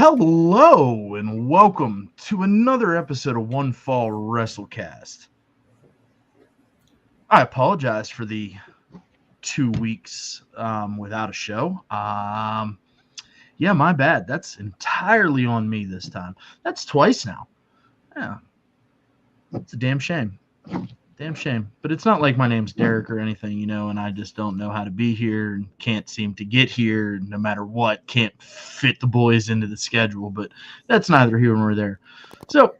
Hello and welcome to another episode of One Fall WrestleCast. I apologize for the 2 weeks without a show. Yeah, my bad. That's entirely on me this time. That's twice now. Yeah, it's a damn shame. Damn shame. But it's not like my name's Derek or anything, and I just don't know how to be here and can't seem to get here no matter what. Can't fit the boys into the schedule, but that's neither here nor there. So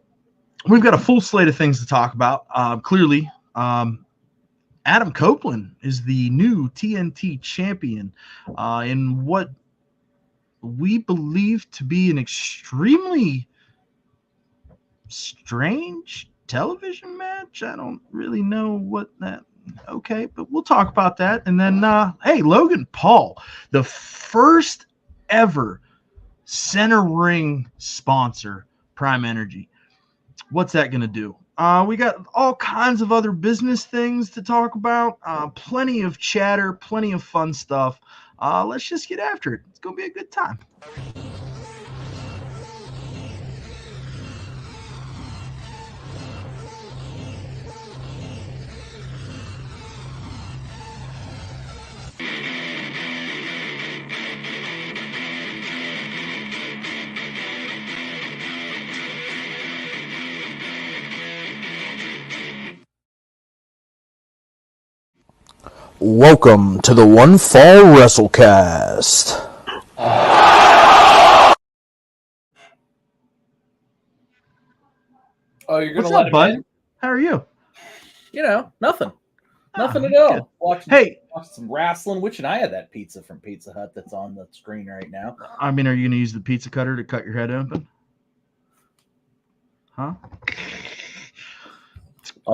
we've got a full slate of things to talk about. Clearly, Adam Copeland is the new TNT champion in what we believe to be an extremely strange television match. I don't really know what that. Okay, but we'll talk about that. And then, hey, Logan Paul, the first ever center ring sponsor, Prime Energy. What's that going to do? We got all kinds of other business things to talk about. Plenty of chatter, plenty of fun stuff. Let's just get after it. It's going to be a good time. Welcome to the One Fall WrestleCast. Oh, you're gonna What's let up, him bud? in? How are you? Nothing at Good. all. Watching some wrestling. Wishing I had that pizza from Pizza Hut that's on the screen right now. I mean, are you going to use the pizza cutter to cut your head open? Huh?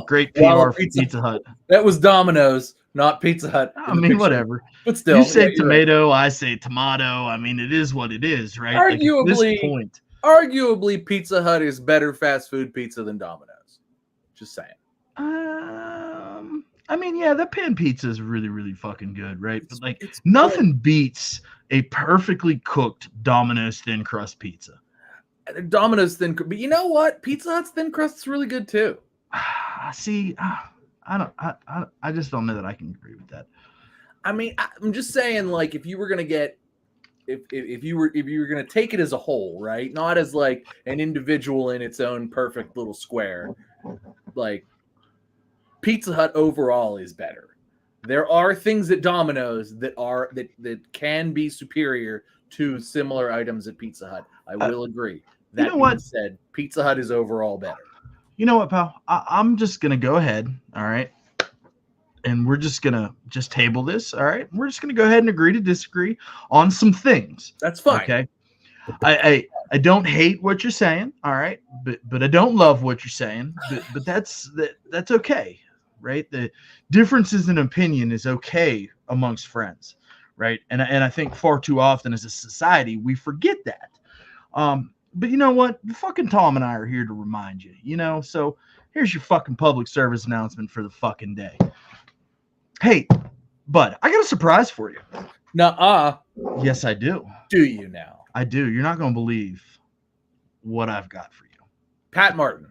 Great PR for Pizza Hut. That was Domino's, not Pizza Hut. I mean, whatever. But still, you say tomato, right. I say tomato. I mean, it is what it is, right? Arguably, like at this point, Pizza Hut is better fast food pizza than Domino's. Just saying. I mean, yeah, the pan pizza is really, really fucking good, right? But like, nothing beats a perfectly cooked Domino's thin crust pizza. Domino's thin, but you know what? Pizza Hut's thin crust is really good too. See, I just don't know that I can agree with that. I mean, I'm just saying, like, if you were gonna get, if you were gonna take it as a whole, right? Not as like an individual in its own perfect little square, like Pizza Hut overall is better. There are things at Domino's that can be superior to similar items at Pizza Hut. I will agree. That being said, Pizza Hut is overall better. You know what, pal? I'm just going to go ahead, all right? And we're just going to table this, all right? We're just going to go ahead and agree to disagree on some things. That's fine. Okay? I don't hate what you're saying, all right? But I don't love what you're saying. But that's okay, right? The differences in opinion is okay amongst friends, right? And I think far too often as a society, we forget that. But you know what? Fucking Tom and I are here to remind you, So here's your fucking public service announcement for the fucking day. Hey, bud, I got a surprise for you. Nuh-uh. Yes, I do. Do you now? I do. You're not going to believe what I've got for you. Pat Martin.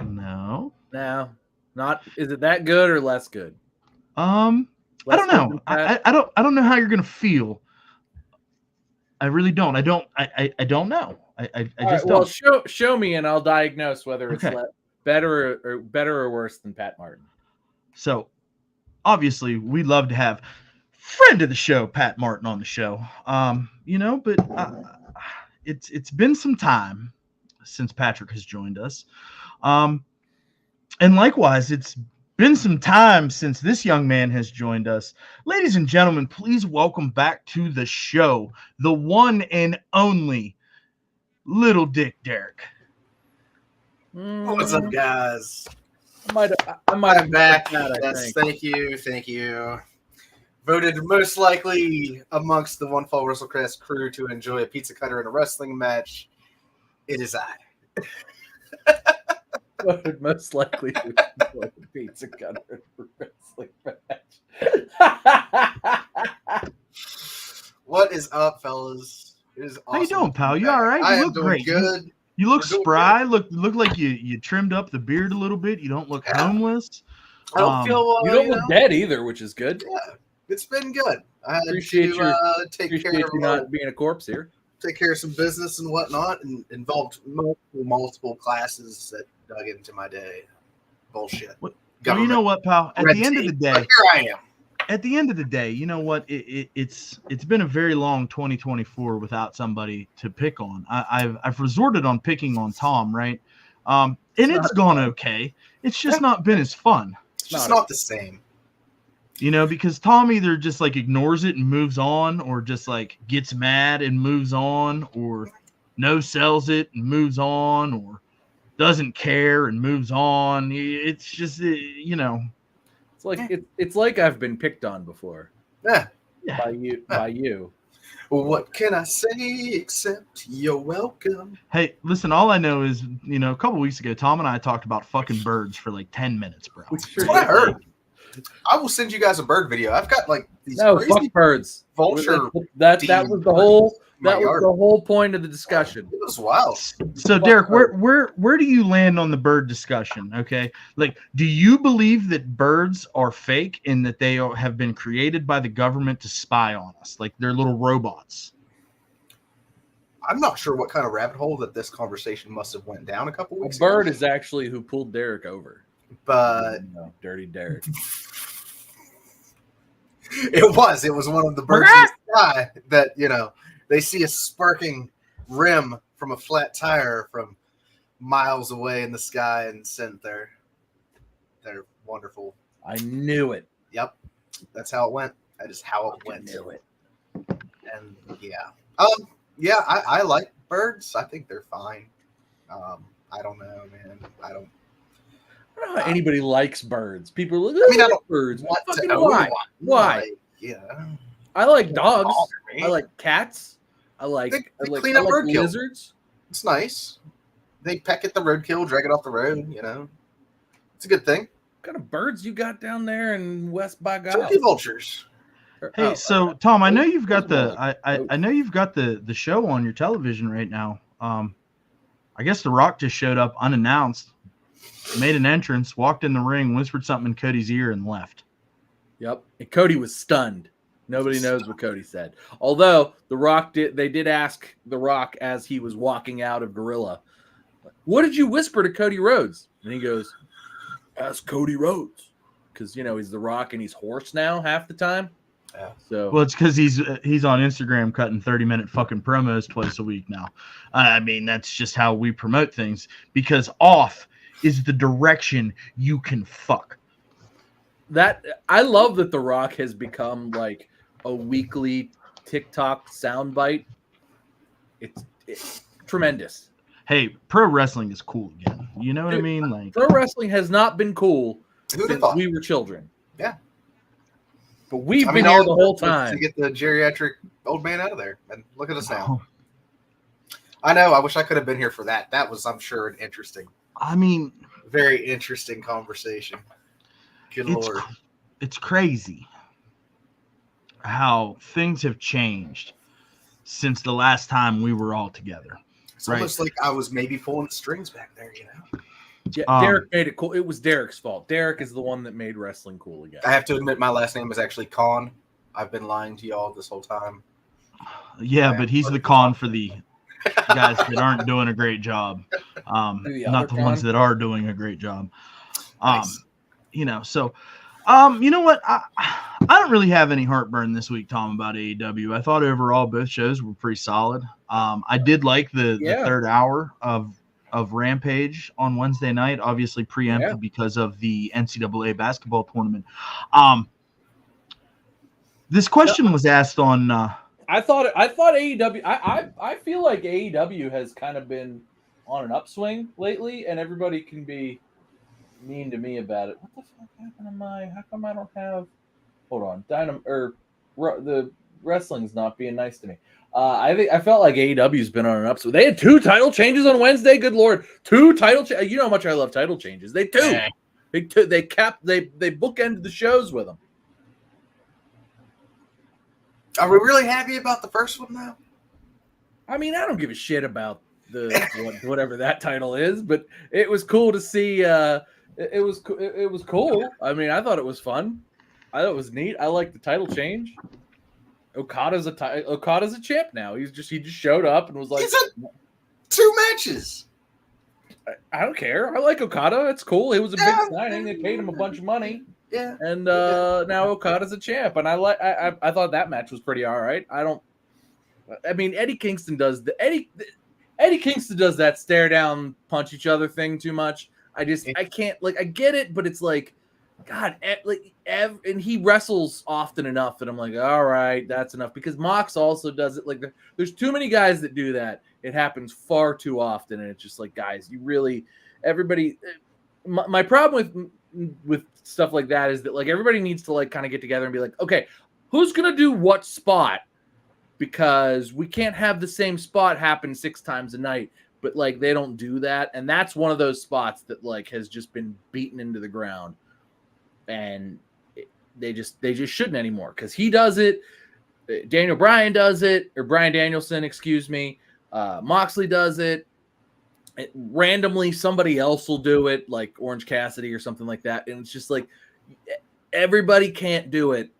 No. No. Not. Is it that good or less good? I don't know. I don't know how you're going to feel. I really don't. I don't know. I just don't. Well, show me and I'll diagnose whether it's better or worse than Pat Martin. So, obviously, we'd love to have friend of the show, Pat Martin, on the show. But it's been some time since Patrick has joined us. And likewise, it's been some time since this young man has joined us. Ladies and gentlemen, please welcome back to the show, the one and only Little Dick Derek. What's up, guys? I might I'm back. Yes, thank you. Voted most likely amongst the One Fall WrestleCast crew to enjoy a pizza cutter in a wrestling match. It is I. Voted most likely to enjoy a pizza cutter in a wrestling match. What is up, fellas? It is How you awesome. doing, pal? You all right? I You am look doing great. good. You look We're doing spry. Look like you trimmed up the beard a little bit. You don't look Yeah. homeless. I don't feel. You don't look dead either, which is good. Yeah, it's been good. I had Appreciate to take Appreciate care of you not being a corpse here. take care of some business and whatnot, and involved multiple classes that dug into my day. Bullshit. Well, you know what, pal? At the end of the day, but here I am. At the end of the day, you know what? It's been a very long 2024 without somebody to pick on. I've resorted on picking on Tom, right? And it's gone okay. It's just not been as fun. It's just not the same. You know, because Tom either just like ignores it and moves on, or just like gets mad and moves on, or no sells it and moves on, or doesn't care and moves on. It's just, you know. It's like I've been picked on before. Yeah. By you. What can I say except you're welcome? Hey, listen, all I know is, you know, a couple weeks ago, Tom and I talked about fucking birds for like 10 minutes, bro. That's what I heard. I will send you guys a bird video. I've got like these crazy fuck birds. Vulture. That was the whole point of the discussion. It was wild. So Derek, where do you land on the bird discussion? Okay, like, do you believe that birds are fake and that they have been created by the government to spy on us, like they're little robots? I'm not sure what kind of rabbit hole that this conversation must have went down a couple weeks ago. A bird is actually who pulled Derek over. But dirty Derek. It was one of the birds in the sky that, you know, they see a sparking rim from a flat tire from miles away in the sky and sent their wonderful. I knew it. Yep, that's how it went. That is how it went. Knew it. And I like birds. I think they're fine. I don't know, man. I don't know how anybody likes birds. People are like, I don't birds. Why? Why? Yeah. I like dogs. I like cats. I like clean up roadkill. Lizards. It's nice. They peck at the roadkill, drag it off the road. You know, it's a good thing. What kind of birds you got down there in West by God? Turkey vultures. Hey, so Tom, I know you've got I know you've got the show on your television right now. I guess The Rock just showed up unannounced, made an entrance, walked in the ring, whispered something in Cody's ear, and left. Yep, and Cody was stunned. Nobody knows what Cody said. Although they did ask The Rock as he was walking out of Gorilla, "What did you whisper to Cody Rhodes?" And he goes, "Ask Cody Rhodes," because he's The Rock and he's hoarse now half the time. Yeah. So well, it's because he's on Instagram cutting 30-minute fucking promos twice a week now. I mean, that's just how we promote things, because off is the direction you can fuck. That I love that The Rock has become like a weekly TikTok soundbite. It's tremendous. Hey, pro wrestling is cool again. You know what I mean? Like, pro wrestling has not been cool since we were children. Yeah. But we've been here the whole time to get the geriatric old man out of there. And look at us now. I know. I wish I could have been here for that. That was, I'm sure, an interesting. Very interesting conversation. Good Lord. It's crazy how things have changed since the last time we were all together. It's almost like I was maybe pulling the strings back there, Yeah, Derek made it cool. It was Derek's fault. Derek is the one that made wrestling cool again. I have to admit, my last name is actually Con. I've been lying to y'all this whole time. Yeah, but he's the con for the guys that aren't doing a great job. Not the ones that are doing a great job. Nice. You know, so you know what? I don't really have any heartburn this week, Tom, about AEW. I thought overall both shows were pretty solid. I did like the third hour of Rampage on Wednesday night, obviously preempted because of the NCAA basketball tournament. This question was asked on. I thought AEW. I feel like AEW has kind of been on an upswing lately, and everybody can be mean to me about it. What the fuck happened to my? How come I don't have? Hold on, the wrestling's not being nice to me. I felt like AEW's been on an upswing. They had 2 title changes on Wednesday. Good Lord, 2 title changes. You know how much I love title changes. They bookended the shows with them. Are we really happy about the first one now? I mean, I don't give a shit about whatever that title is, but it was cool to see. It was cool. I mean, I thought it was fun. I thought it was neat. I like the title change. Okada's a champ now. He just showed up and was like, He's had 2 matches. I don't care. I like Okada. It's cool. It was a big signing. They paid him a bunch of money. Yeah. And now Okada's a champ. And I thought that match was pretty all right. I mean, Eddie Kingston does that stare down, punch each other thing too much. I can't, like, I get it, but it's like, God, and he wrestles often enough that I'm like, all right, that's enough. Because Mox also does it. Like, there's too many guys that do that. It happens far too often, and it's just like, guys, everybody. My problem with stuff like that is that, like, everybody needs to, like, kind of get together and be like, okay, who's gonna do what spot? Because we can't have the same spot happen 6 times a night. But, like, they don't do that, and that's one of those spots that, like, has just been beaten into the ground. And they just shouldn't anymore, because he does it. Daniel Bryan does it, or Bryan Danielson, excuse me. Moxley does it. Randomly, somebody else will do it, like Orange Cassidy or something like that. And it's just like, everybody can't do it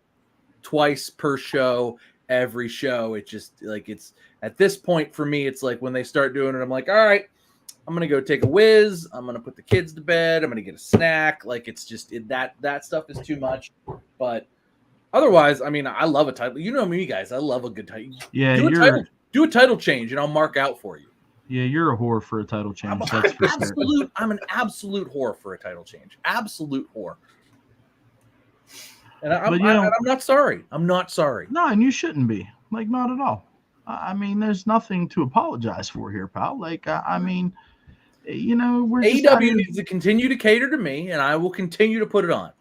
twice per show, every show. It just, like, it's at this point for me, it's like when they start doing it, I'm like, all right, I'm going to go take a whiz. I'm going to put the kids to bed. I'm going to get a snack. Like, it's just that stuff is too much. But otherwise, I mean, I love a title. You know me, guys. I love a good title. Yeah, do a title change, and I'll mark out for you. Yeah, you're a whore for a title change. I'm an absolute whore for a title change. Absolute whore. And I'm not sorry. I'm not sorry. No, and you shouldn't be. Like, not at all. I mean, there's nothing to apologize for here, pal. Like, I mean, you know, we're AEW needs to continue to cater to me, and I will continue to put it on.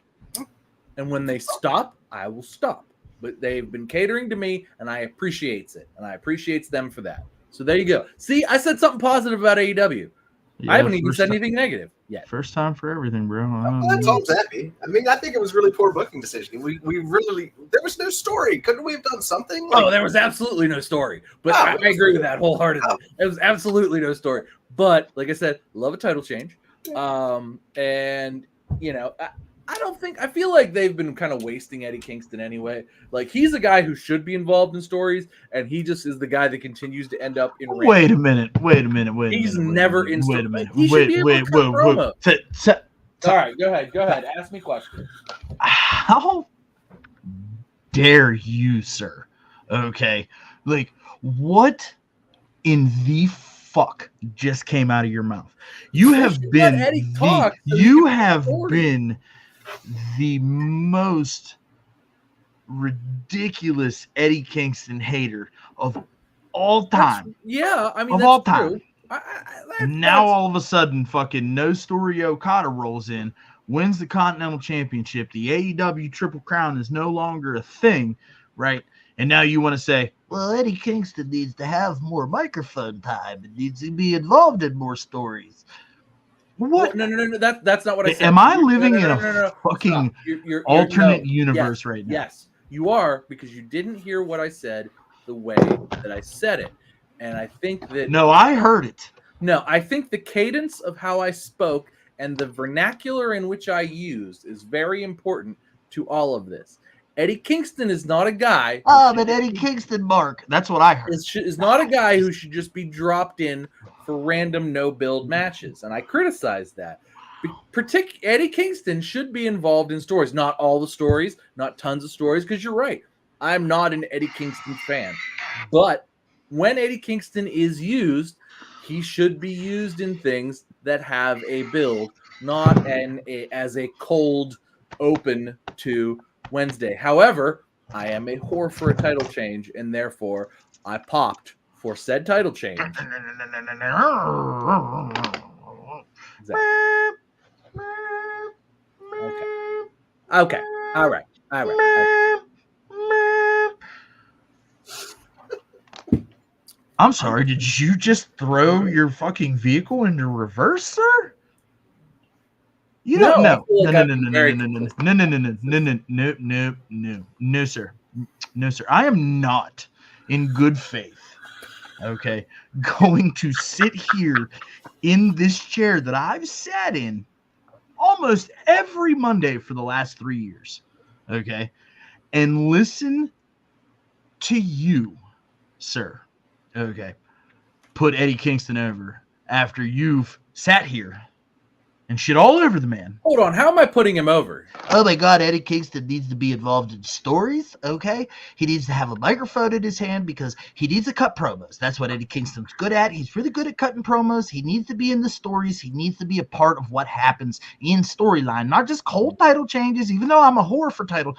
And when they stop, I will stop. But they've been catering to me, and I appreciate it, and I appreciate them for that. So there you go. See, I said something positive about AEW. Yeah, I haven't even said anything negative yet. First time for everything, bro. That's all happy. I mean, I think it was really poor booking decision. We really, there was no story. Couldn't we have done something? Like, there was absolutely no story. But I agree with that wholeheartedly. There was absolutely no story. But like I said, love a title change. And you know, I feel like they've been kind of wasting Eddie Kingston anyway. Like, he's a guy who should be involved in stories, and he just is the guy that continues to end up in. Wait a minute. He's never in. Wait a minute. Wait. All right, go ahead. Ask me questions. How dare you, sir? Okay, like, what in the fuck just came out of your mouth? You have been the most ridiculous Eddie Kingston hater of all time. I mean, of all time. Now all of a sudden, fucking No Story Okada rolls in, wins the Continental Championship. The AEW Triple Crown is no longer a thing, right? And now you want to say, well, Eddie Kingston needs to have more microphone time. It needs to be involved in more stories. What? No. That's not what I said. Am I living in a fucking alternate universe right now? Yes, you are, because you didn't hear what I said the way that I said it. And I think that... No, I heard it. No, I think the cadence of how I spoke and the vernacular in which I used is very important to all of this. Eddie Kingston is not a guy... but Eddie Kingston, Mark. That's what I heard. Is not a guy who should just be dropped in for random no-build matches. And I criticize that. Eddie Kingston should be involved in stories. Not all the stories, not tons of stories, because you're right. I'm not an Eddie Kingston fan. But when Eddie Kingston is used, he should be used in things that have a build, not as a cold open to Wednesday. However, I am a whore for a title change, and therefore I popped for said title change. Exactly. Okay. All right. I'm sorry, did you just throw your fucking vehicle into reverse, sir? You don't know. No, sir. I am not, in good faith, okay, going to sit here in this chair that I've sat in almost every Monday for the last 3 years, okay, and listen to you, sir, okay, put Eddie Kingston over after you've sat here and shit all over the man. Hold on, how am I putting him over? Oh my God, Eddie Kingston needs to be involved in stories, okay? He needs to have a microphone in his hand because he needs to cut promos. That's what Eddie Kingston's good at. He's really good at cutting promos. He needs to be in the stories. He needs to be a part of what happens in storyline, not just cold title changes, even though I'm a whore for title.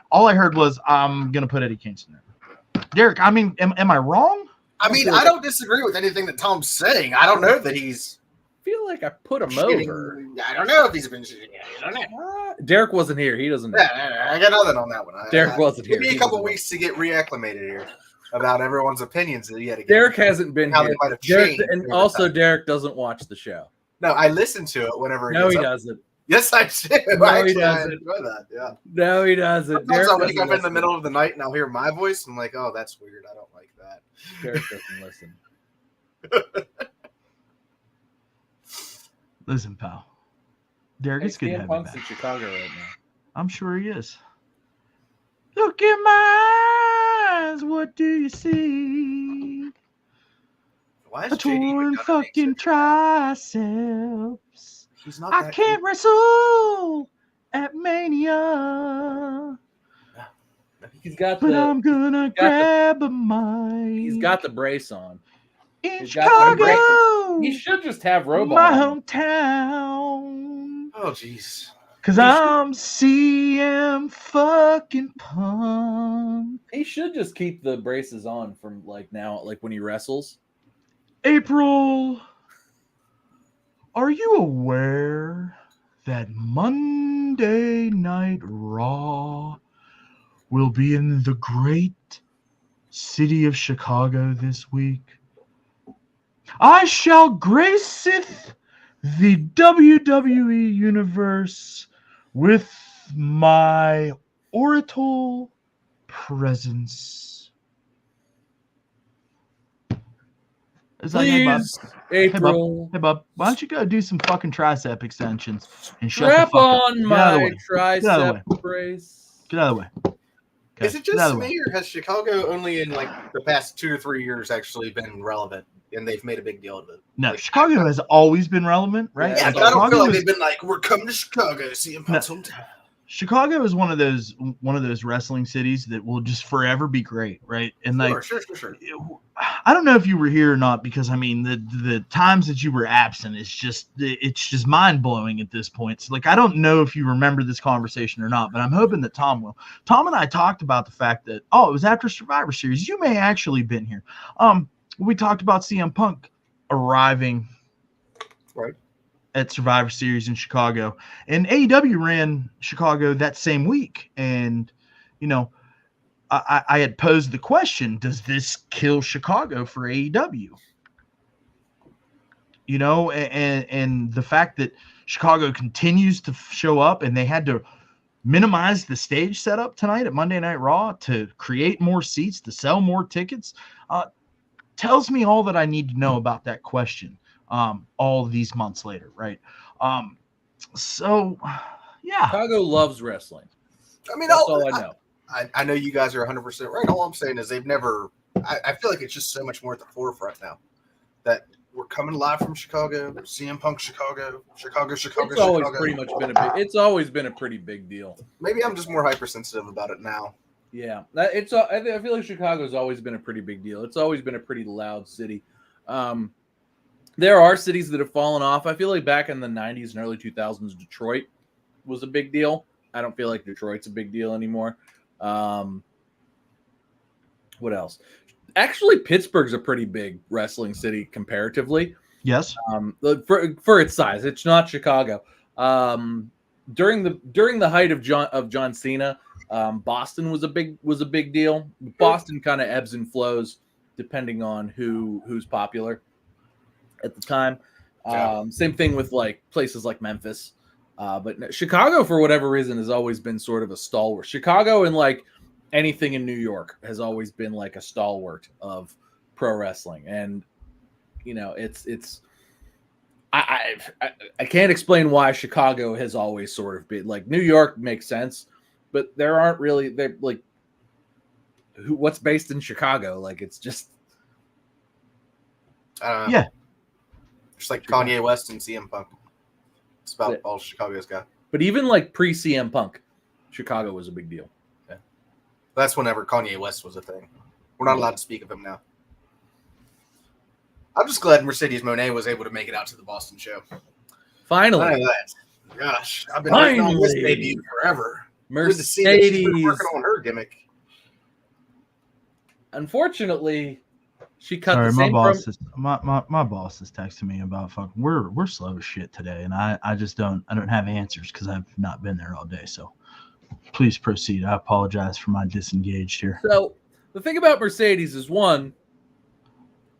All I heard was, I'm going to put Eddie Kingston in. Derek, I mean, am I wrong? I mean, I don't disagree with anything that Tom's saying. I don't know that he's Feel like I put him shitting. over. I don't know if he's been shitting. I don't know. Derek wasn't here. He doesn't know. Yeah, I got nothing on that one. Derek wasn't here. Give me He a couple doesn't know. weeks to get reacclimated here about everyone's opinions yet again. Derek hasn't been How here. they might have Derek, changed and over also time. Derek doesn't watch the show. No, I listen to it whenever. No, he gets up. doesn't. Yes, I do. No, Actually, he doesn't. I enjoy that. Yeah. No, he doesn't. Sometimes Derek I'll wake doesn't up in the listen. middle of the night and I'll hear my voice. And I'm like, oh, that's weird. I don't like that. Derek doesn't listen. Listen, pal. Derek, Hey, it's good to CM have you Punk's in back. Chicago right now. I'm sure he is. Look in my eyes, what do you see? Why is A JD torn McDonough fucking being triceps. He's not I that can't good. wrestle at Mania, He's got but the I'm gonna grab a mic. he's got the brace on. in he's got the Chicago, He should just have Robot. my on. hometown. Oh, jeez. Cause I'm CM fucking Punk. He should just keep the braces on from like now, like when he wrestles. April, are you aware that Monday Night Raw will be in the great city of Chicago this week? I shall graceth the WWE Universe with my orbital presence. It's like, hey, bud. Please, April, Hey, bub, why don't you go do some fucking tricep extensions and shut the strap fuck up? on Get out of the my way. Get out of the tricep brace. Get out of the way. Okay, Is it get out of just the way. me, or has Chicago only in like the past 2 to 3 years actually been relevant and they've made a big deal of it? No, Like, Chicago has always been relevant, right? Yeah, Yeah, Like, but I don't Chicago feel like is- they've been like, we're coming to Chicago, CM Punk's hometown. Chicago is one of those wrestling cities that will just forever be great, right? And like, Sure. I don't know if you were here or not, because I mean the times that you were absent, it's just mind blowing at this point. So like, I don't know if you remember this conversation or not, but I'm hoping that Tom will. Tom and I talked about the fact that it was after Survivor Series. You may actually been here. We talked about CM Punk arriving Right. at Survivor Series in Chicago, and AEW ran Chicago that same week. And, you know, I had posed the question, does this kill Chicago for AEW? You know, and the fact that Chicago continues to show up, and they had to minimize the stage setup tonight at Monday Night Raw to create more seats, to sell more tickets, tells me all that I need to know about that question. All these months later, right? So, yeah. Chicago loves wrestling. I mean, That's all I know. I know you guys are 100% right. All I'm saying is they've never. I feel like it's just so much more at the forefront now that we're coming live from Chicago. CM Punk, Chicago. It's always pretty much been it's always been a pretty big deal. Maybe I'm just more hypersensitive about it now. Yeah, I feel like Chicago's always been a pretty big deal. It's always been a pretty loud city. There are cities that have fallen off. I feel like back in the 90s and early 2000s, Detroit was a big deal. I don't feel like Detroit's a big deal anymore. What else? Actually, Pittsburgh's a pretty big wrestling city comparatively. Yes. For its size, it's not Chicago. During the height of John Cena, Boston was a big deal. Boston kind of ebbs and flows depending on who's popular at the time. Same thing with like places like Memphis. But Chicago, for whatever reason, has always been sort of a stalwart. Chicago and like anything in New York has always been like a stalwart of pro wrestling, and it's I can't explain why Chicago has always sort of been like New York makes sense, but there aren't really they're like what's based in Chicago, like it's just Yeah. Just like Kanye West and CM Punk. It's about all Chicago's got. But even like pre CM Punk, Chicago was a big deal. Yeah. That's whenever Kanye West was a thing. We're not allowed to speak of him now. I'm just glad Mercedes Moné was able to make it out to the Boston show. Finally. Gosh, I've been waiting on this debut forever. Mercedes. She's been working on her gimmick. Unfortunately, she cut Sorry, the same my boss is texting me about fucking we're slow as shit today, and I just don't have answers because I've not been there all day. So please proceed. I apologize for my disengaged here. So the thing about Mercedes is one,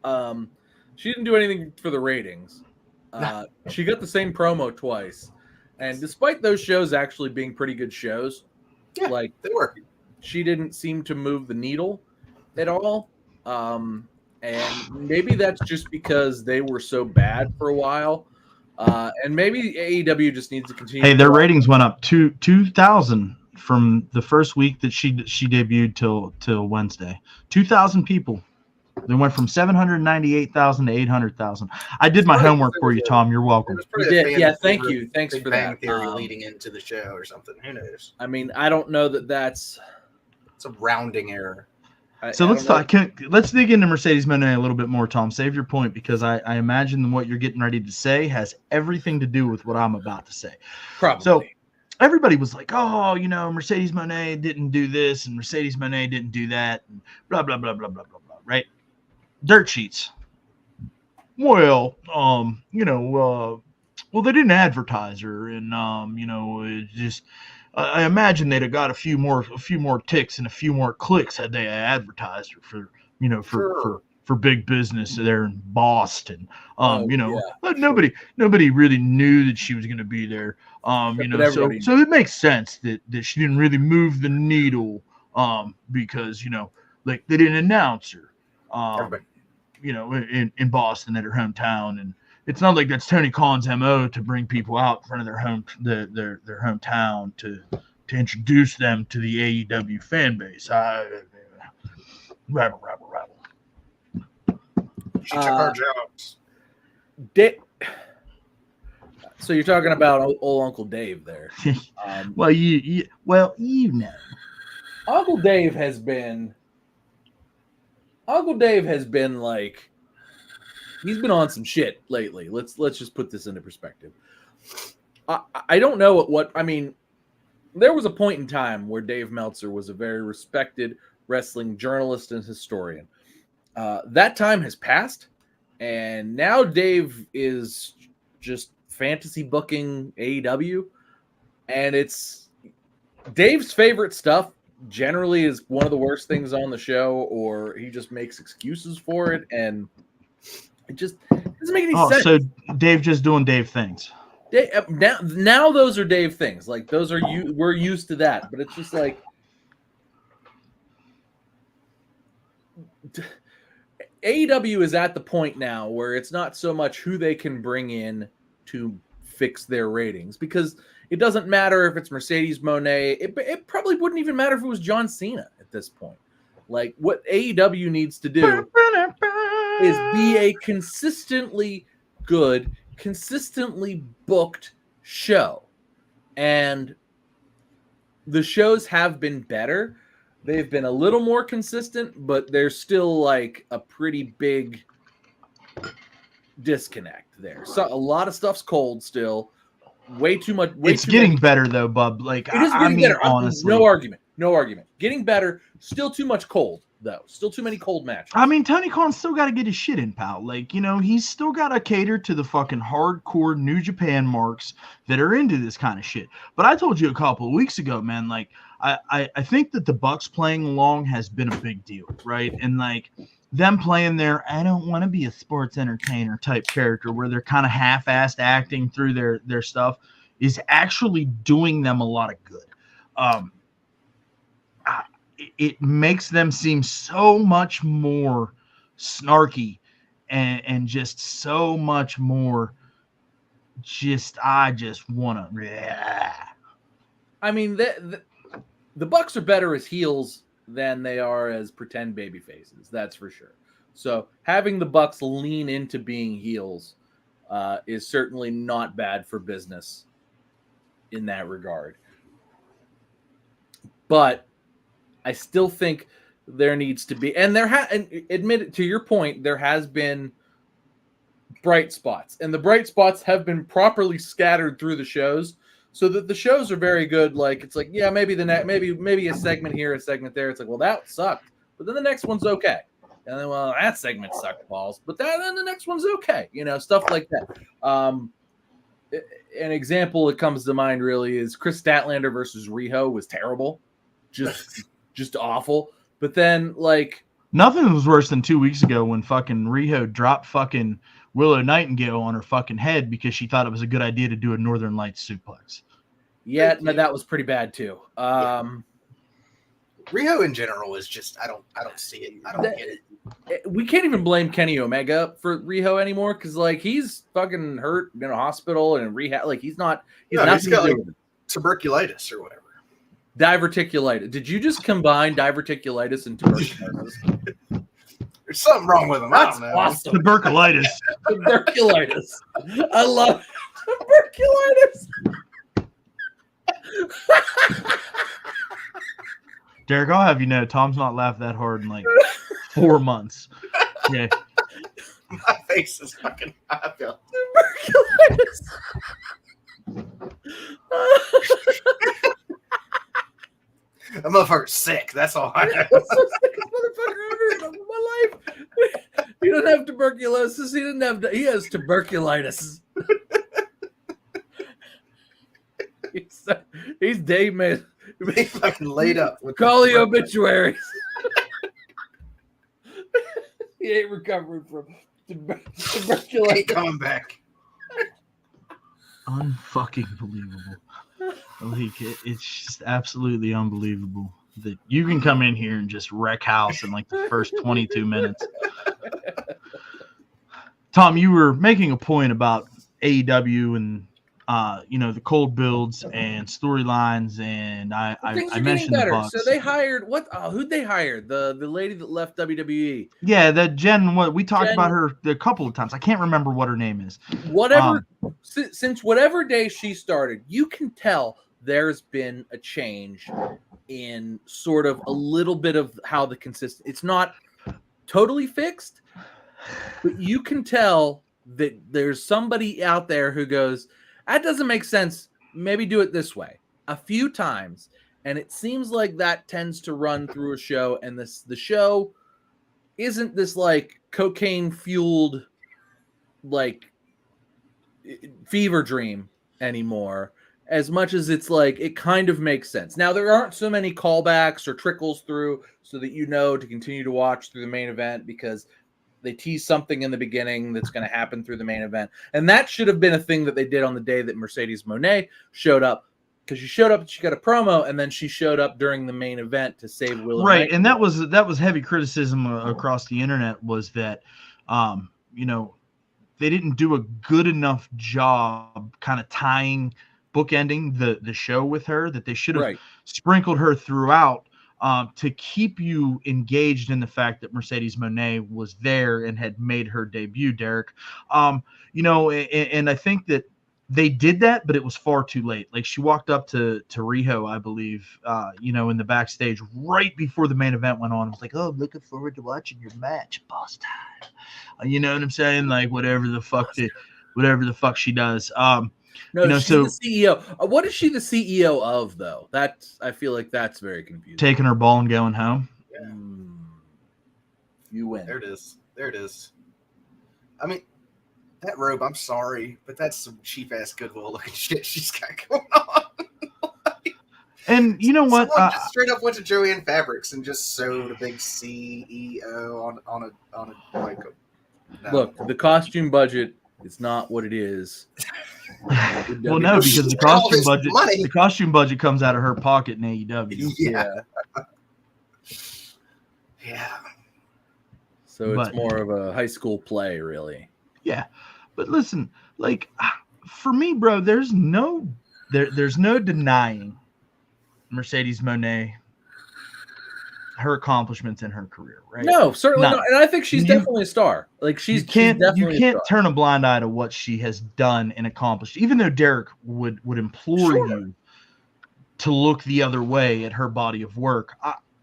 she didn't do anything for the ratings. She got the same promo twice, and despite those shows actually being pretty good shows, like they were, she didn't seem to move the needle at all. And maybe that's just because they were so bad for a while. And maybe AEW just needs to continue. Hey, their ratings went up 2,000 from the first week that she debuted till Wednesday. 2,000 people. They went from 798,000 to 800,000. I did my homework for you, Tom. You're welcome. You did. Yeah, thank you. Thanks for that. Theory leading into the show or something. Who knows? I mean, I don't know that that's. It's a rounding error. So let's talk. Let's dig into Mercedes Moné a little bit more, Tom. Save your point because I imagine what you're getting ready to say has everything to do with what I'm about to say. Probably. So everybody was like, "Oh, Mercedes Moné didn't do this, and Mercedes Moné didn't do that, and blah blah blah blah blah blah blah." Right? Dirt sheets. Well, well, they didn't advertise her, and it just. I imagine they'd have got a few more ticks and a few more clicks had they advertised her for big business there in Boston. Nobody really knew that she was going to be there. So it makes sense that she didn't really move the needle because like they didn't announce her. In Boston at her hometown, and it's not like that's Tony Khan's MO to bring people out in front of their hometown to introduce them to the AEW fan base. Rabble. She took our jobs. So you're talking about old Uncle Dave there. Well, Uncle Dave has been like. He's been on some shit lately. Let's just put this into perspective. I don't know what I mean. There was a point in time where Dave Meltzer was a very respected wrestling journalist and historian. That time has passed, and now Dave is just fantasy booking AEW, and it's Dave's favorite stuff. Generally, is one of the worst things on the show, or he just makes excuses for it, and it just doesn't make any sense. So Dave just doing Dave things. Now those are Dave things. Like those are we're used to that, but it's just like AEW is at the point now where it's not so much who they can bring in to fix their ratings, because it doesn't matter if it's Mercedes Moné. It probably wouldn't even matter if it was John Cena at this point. Like what AEW needs to do is be a consistently good, consistently booked show. And the shows have been better. They've been a little more consistent, but there's still like a pretty big disconnect there. So a lot of stuff's cold still. Way too much. It's getting better though, bub. Like it is getting better. Honestly, no argument. Getting better. Still too much cold though. Still too many cold matches. I mean, Tony Khan's still got to get his shit in, pal. Like, he's still got to cater to the fucking hardcore New Japan marks that are into this kind of shit. But I told you a couple of weeks ago, man, like, I think that the Bucks playing along has been a big deal, right? And, like, them playing their I don't want to be a sports entertainer type character where they're kind of half-assed acting through their stuff is actually doing them a lot of good. It makes them seem so much more snarky, and just so much more. I just want to. I mean, the Bucks are better as heels than they are as pretend baby faces. That's for sure. So having the Bucks lean into being heels is certainly not bad for business in that regard. But I still think there needs to be, and admit it, to your point, there has been bright spots, and the bright spots have been properly scattered through the shows, so that the shows are very good. Like, it's like, yeah, maybe maybe a segment here, a segment there. It's like, well, that sucked, but then the next one's okay, and then, well, that segment sucked balls, but then the next one's okay. Stuff like that. An example that comes to mind really is Chris Statlander versus Riho was terrible, just awful. But then, like, nothing was worse than 2 weeks ago when fucking Riho dropped fucking Willow Nightingale on her fucking head because she thought it was a good idea to do a Northern Lights suplex. Yeah, no, that was pretty bad too. Riho in general is just I don't see it. I don't get it. We can't even blame Kenny Omega for Riho anymore because, like, he's fucking hurt in a hospital and rehab. Like, he's got like tuberculosis or whatever. Diverticulitis. Did you just combine diverticulitis and tuberculosis? There's something wrong with him. That's I don't know. awesome. Tuberculitis. Tuberculitis. I love tuberculitis. Derek, I'll have you know, Tom's not laughed that hard in like 4 months. Yeah. My face is fucking high. Tuberculitis. That motherfucker's sick. That's all I know. I'm so sick of motherfucker ever in my life. He doesn't have tuberculosis. He has tuberculitis. He's Dave, man. He's fucking laid up. Call the obituaries. He ain't recovering from tuberculosis. Ain't coming back. Unfucking believable. Like, it's just absolutely unbelievable that you can come in here and just wreck house in like the first 22 minutes. Tom, you were making a point about AEW and the cold builds and storylines, and I mentioned the Bucks. So they hired who'd they hire? The lady that left WWE. Yeah, that Jen. We talked about her a couple of times. I can't remember what her name is. Whatever. Since whatever day she started, you can tell there's been a change in sort of a little bit of how the consistent. It's not totally fixed, but you can tell that there's somebody out there who goes, that doesn't make sense. Maybe do it this way a few times. And it seems like that tends to run through a show. And the show isn't this like cocaine fueled, like fever dream anymore, as much as it's like, it kind of makes sense. Now, there aren't so many callbacks or trickles through so that to continue to watch through the main event, because they tease something in the beginning that's going to happen through the main event. And that should have been a thing that they did on the day that Mercedes Moné showed up, because she showed up and she got a promo, and then she showed up during the main event to save Willow. Right. And that was heavy criticism across the internet, was that, they didn't do a good enough job kind of bookending the show with her, that they should have sprinkled her throughout to keep you engaged in the fact that Mercedes Moné was there and had made her debut, Derek. And I think that they did that, but it was far too late. Like, she walked up to Riho, I believe, in the backstage right before the main event went on. I was like, oh, I'm looking forward to watching your match, boss time. You know what I'm saying? Like, whatever the fuck she does. No, she's the CEO. What is she the CEO of, though? I feel like that's very confusing. Taking her ball and going home. Yeah. You win. There it is. I mean, that robe, I'm sorry, but that's some cheap-ass Goodwill looking shit she's got going on. And you know what? Someone just straight up went to Joanne Fabrics and just sewed a big CEO on a like a... No. Look, the costume budget is not what it is. Well, no, because the costume budget comes out of her pocket in AEW. Yeah. So it's But more of a high school play, really. yeah, but listen, like for me, bro, there's no denying Mercedes Moné her accomplishments in her career, right? No, certainly None. not. And I think she's You- definitely a star. Like she's you can't definitely a star. turn a blind eye to what she has done and accomplished, even though Derek would implore Sure. you to look the other way at her body of work.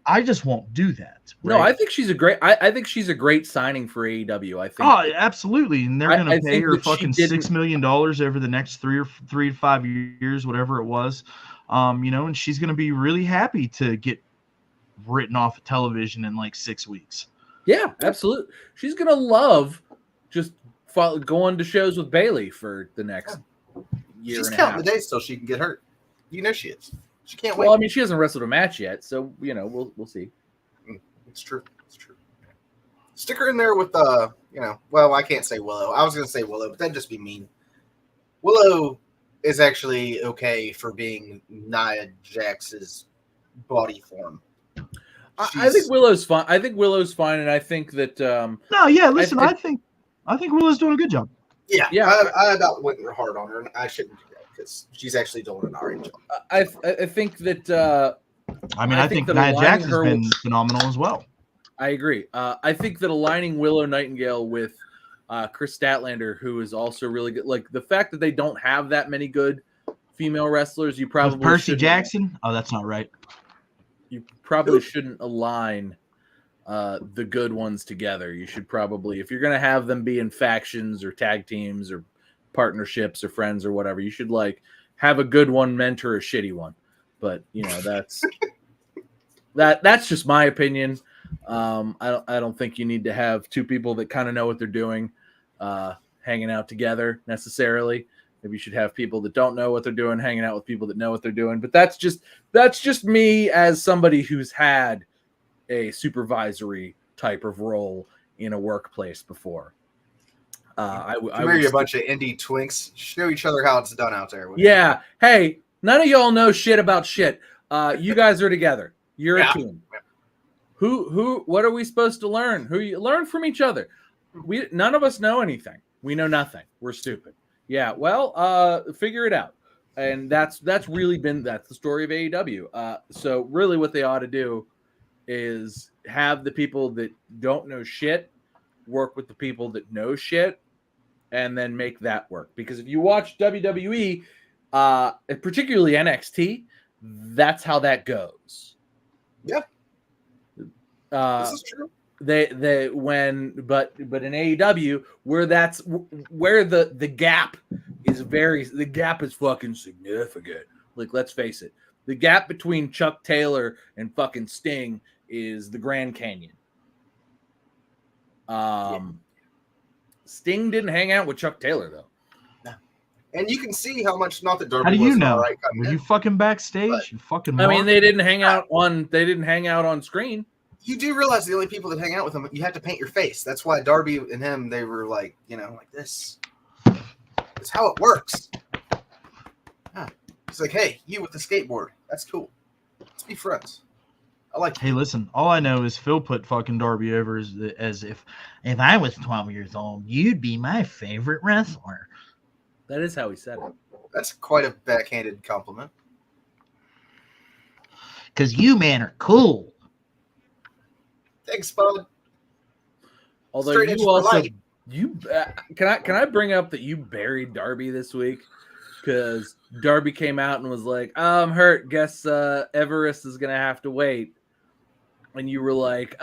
I just won't do that. No, right? I think she's a great. I think she's a great signing for AEW. I think. Oh, absolutely, and they're going I to pay think her that she fucking didn't- $6 million over the next 3 to 5 years, whatever it was. And she's going to be really happy to get written off of television in like 6 weeks. Yeah, absolutely. She's gonna love just going to shows with Bailey for the next year. She's and a counting half. the days till she can get hurt. You know she is. She can't wait. Well, I mean, she hasn't wrestled a match yet, so we'll see. It's true. It's true. Stick her in there with well, I can't say Willow. I was gonna say Willow, but that'd just be mean. Willow is actually okay for being Nia Jax's body form. I think Willow's fine. I think Willow's fine, and I think that. No, yeah, listen, I think Willow's doing a good job. Yeah, Yeah. I about went hard on her, and I shouldn't do that because she's actually doing an alright job. I think that. I think that Nia aligning Jax has her been with- phenomenal as well. I agree. I think that aligning Willow Nightingale with Chris Statlander, who is also really good, like the fact that they don't have that many good female wrestlers, you probably With Percy shouldn't- Jackson? Oh, that's not right. You probably shouldn't align the good ones together. You should probably, if you're going to have them be in factions or tag teams or partnerships or friends or whatever, you should like have a good one mentor a shitty one. But that's that's just my opinion. I don't think you need to have two people that kind of know what they're doing hanging out together necessarily. Maybe you should have people that don't know what they're doing hanging out with people that know what they're doing. But that's just me as somebody who's had a supervisory type of role in a workplace before. I Marry a bunch of indie twinks. Show each other how it's done out there. Yeah. Hey, none of y'all know shit about shit. You guys are together. You're a team. What are we supposed to learn? You learn from each other. None of us know anything. We know nothing. We're stupid. Yeah, well, figure it out. And that's really been the story of AEW. So really what they ought to do is have the people that don't know shit work with the people that know shit and then make that work. Because if you watch WWE, particularly NXT, that's how that goes. Yeah. This is true. But in AEW where the gap is fucking significant. Like, let's face it, the gap between Chuck Taylor and fucking Sting is the Grand Canyon. Sting didn't hang out with Chuck Taylor though. No. And you can see how much not that Darby How do you was know? right Were you fucking backstage? But, you fucking I mean, mark? they didn't hang out on screen. You do realize the only people that hang out with him, you have to paint your face. That's why Darby and him, they were like, like this. It's how it works. Huh. It's like, hey, you with the skateboard. That's cool. Let's be friends. I like. Hey, listen, all I know is Phil put fucking Darby over as if I was 12 years old, you'd be my favorite wrestler. That is how he said it. That's quite a backhanded compliment. Because you, man, are cool. Thanks, bud. Although Straight edge you for also life. can I bring up that you buried Darby this week because Darby came out and was like, "I'm hurt. Guess Everest is gonna have to wait," and you were like,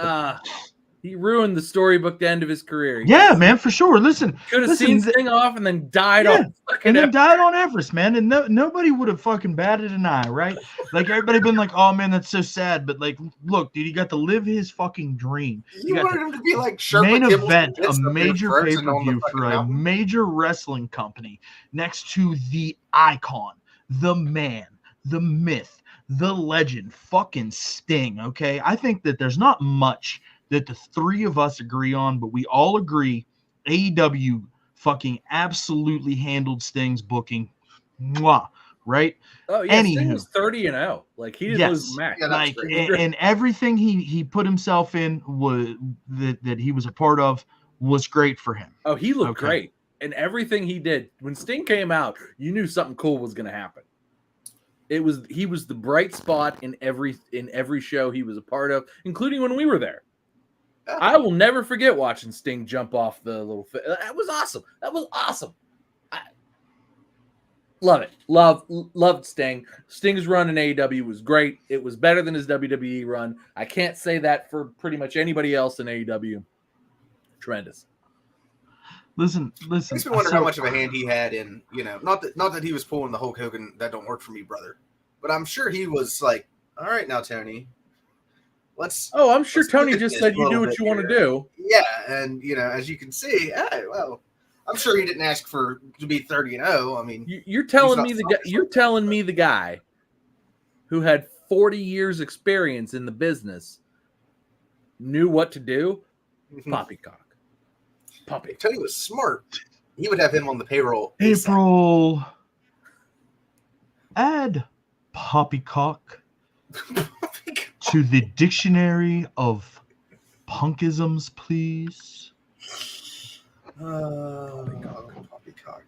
he ruined the storybook end of his career. Yeah, man, for sure. Listen, Could have seen Sting off and then died on fucking and then Everest. died on Everest, man. And nobody would have fucking batted an eye, right? Like, everybody been like, oh, man, that's so sad. But, like, look, dude, he got to live his fucking dream. You got wanted him to be like Sherpa main Kimball's event, Vince a up there major first and on the pay-per-view fucking for a mountain. major wrestling company next to the icon, the man, the myth, the legend, fucking Sting, okay? I think that there's not much that the three of us agree on, but we all agree AEW fucking absolutely handled Sting's booking right? Oh yeah, Sting Anywho. was 30-0. Like he didn't lose Yes, a match. Yeah, that's like great. and everything he put himself in was that he was a part of was great for him. Oh, he looked Okay. great. And everything he did, when Sting came out, you knew something cool was gonna happen. He was the bright spot in every show he was a part of, including when we were there. Yeah. I will never forget watching Sting jump off the little. That was awesome. That was awesome. Love it. Loved Sting. Sting's run in AEW was great. It was better than his WWE run. I can't say that for pretty much anybody else in AEW. Tremendous. Listen. Makes me wonder how much of a hand he had in, not that he was pulling the Hulk Hogan "that don't work for me, brother," but I'm sure he was like, "All right, now Tony, let's." Oh, I'm sure let's Tony look at just this said a you do little what bit you want to here." do. Yeah, and as you can see, well, I'm sure he didn't ask to be 30-0. I mean, You're telling not me selfish you're like that, telling but- me the guy who had 40 years experience in the business knew what to do? Poppycock. If Tony was smart, he would have him on the payroll. ASAP. April, add poppycock to the dictionary of punkisms, please. Poppycock.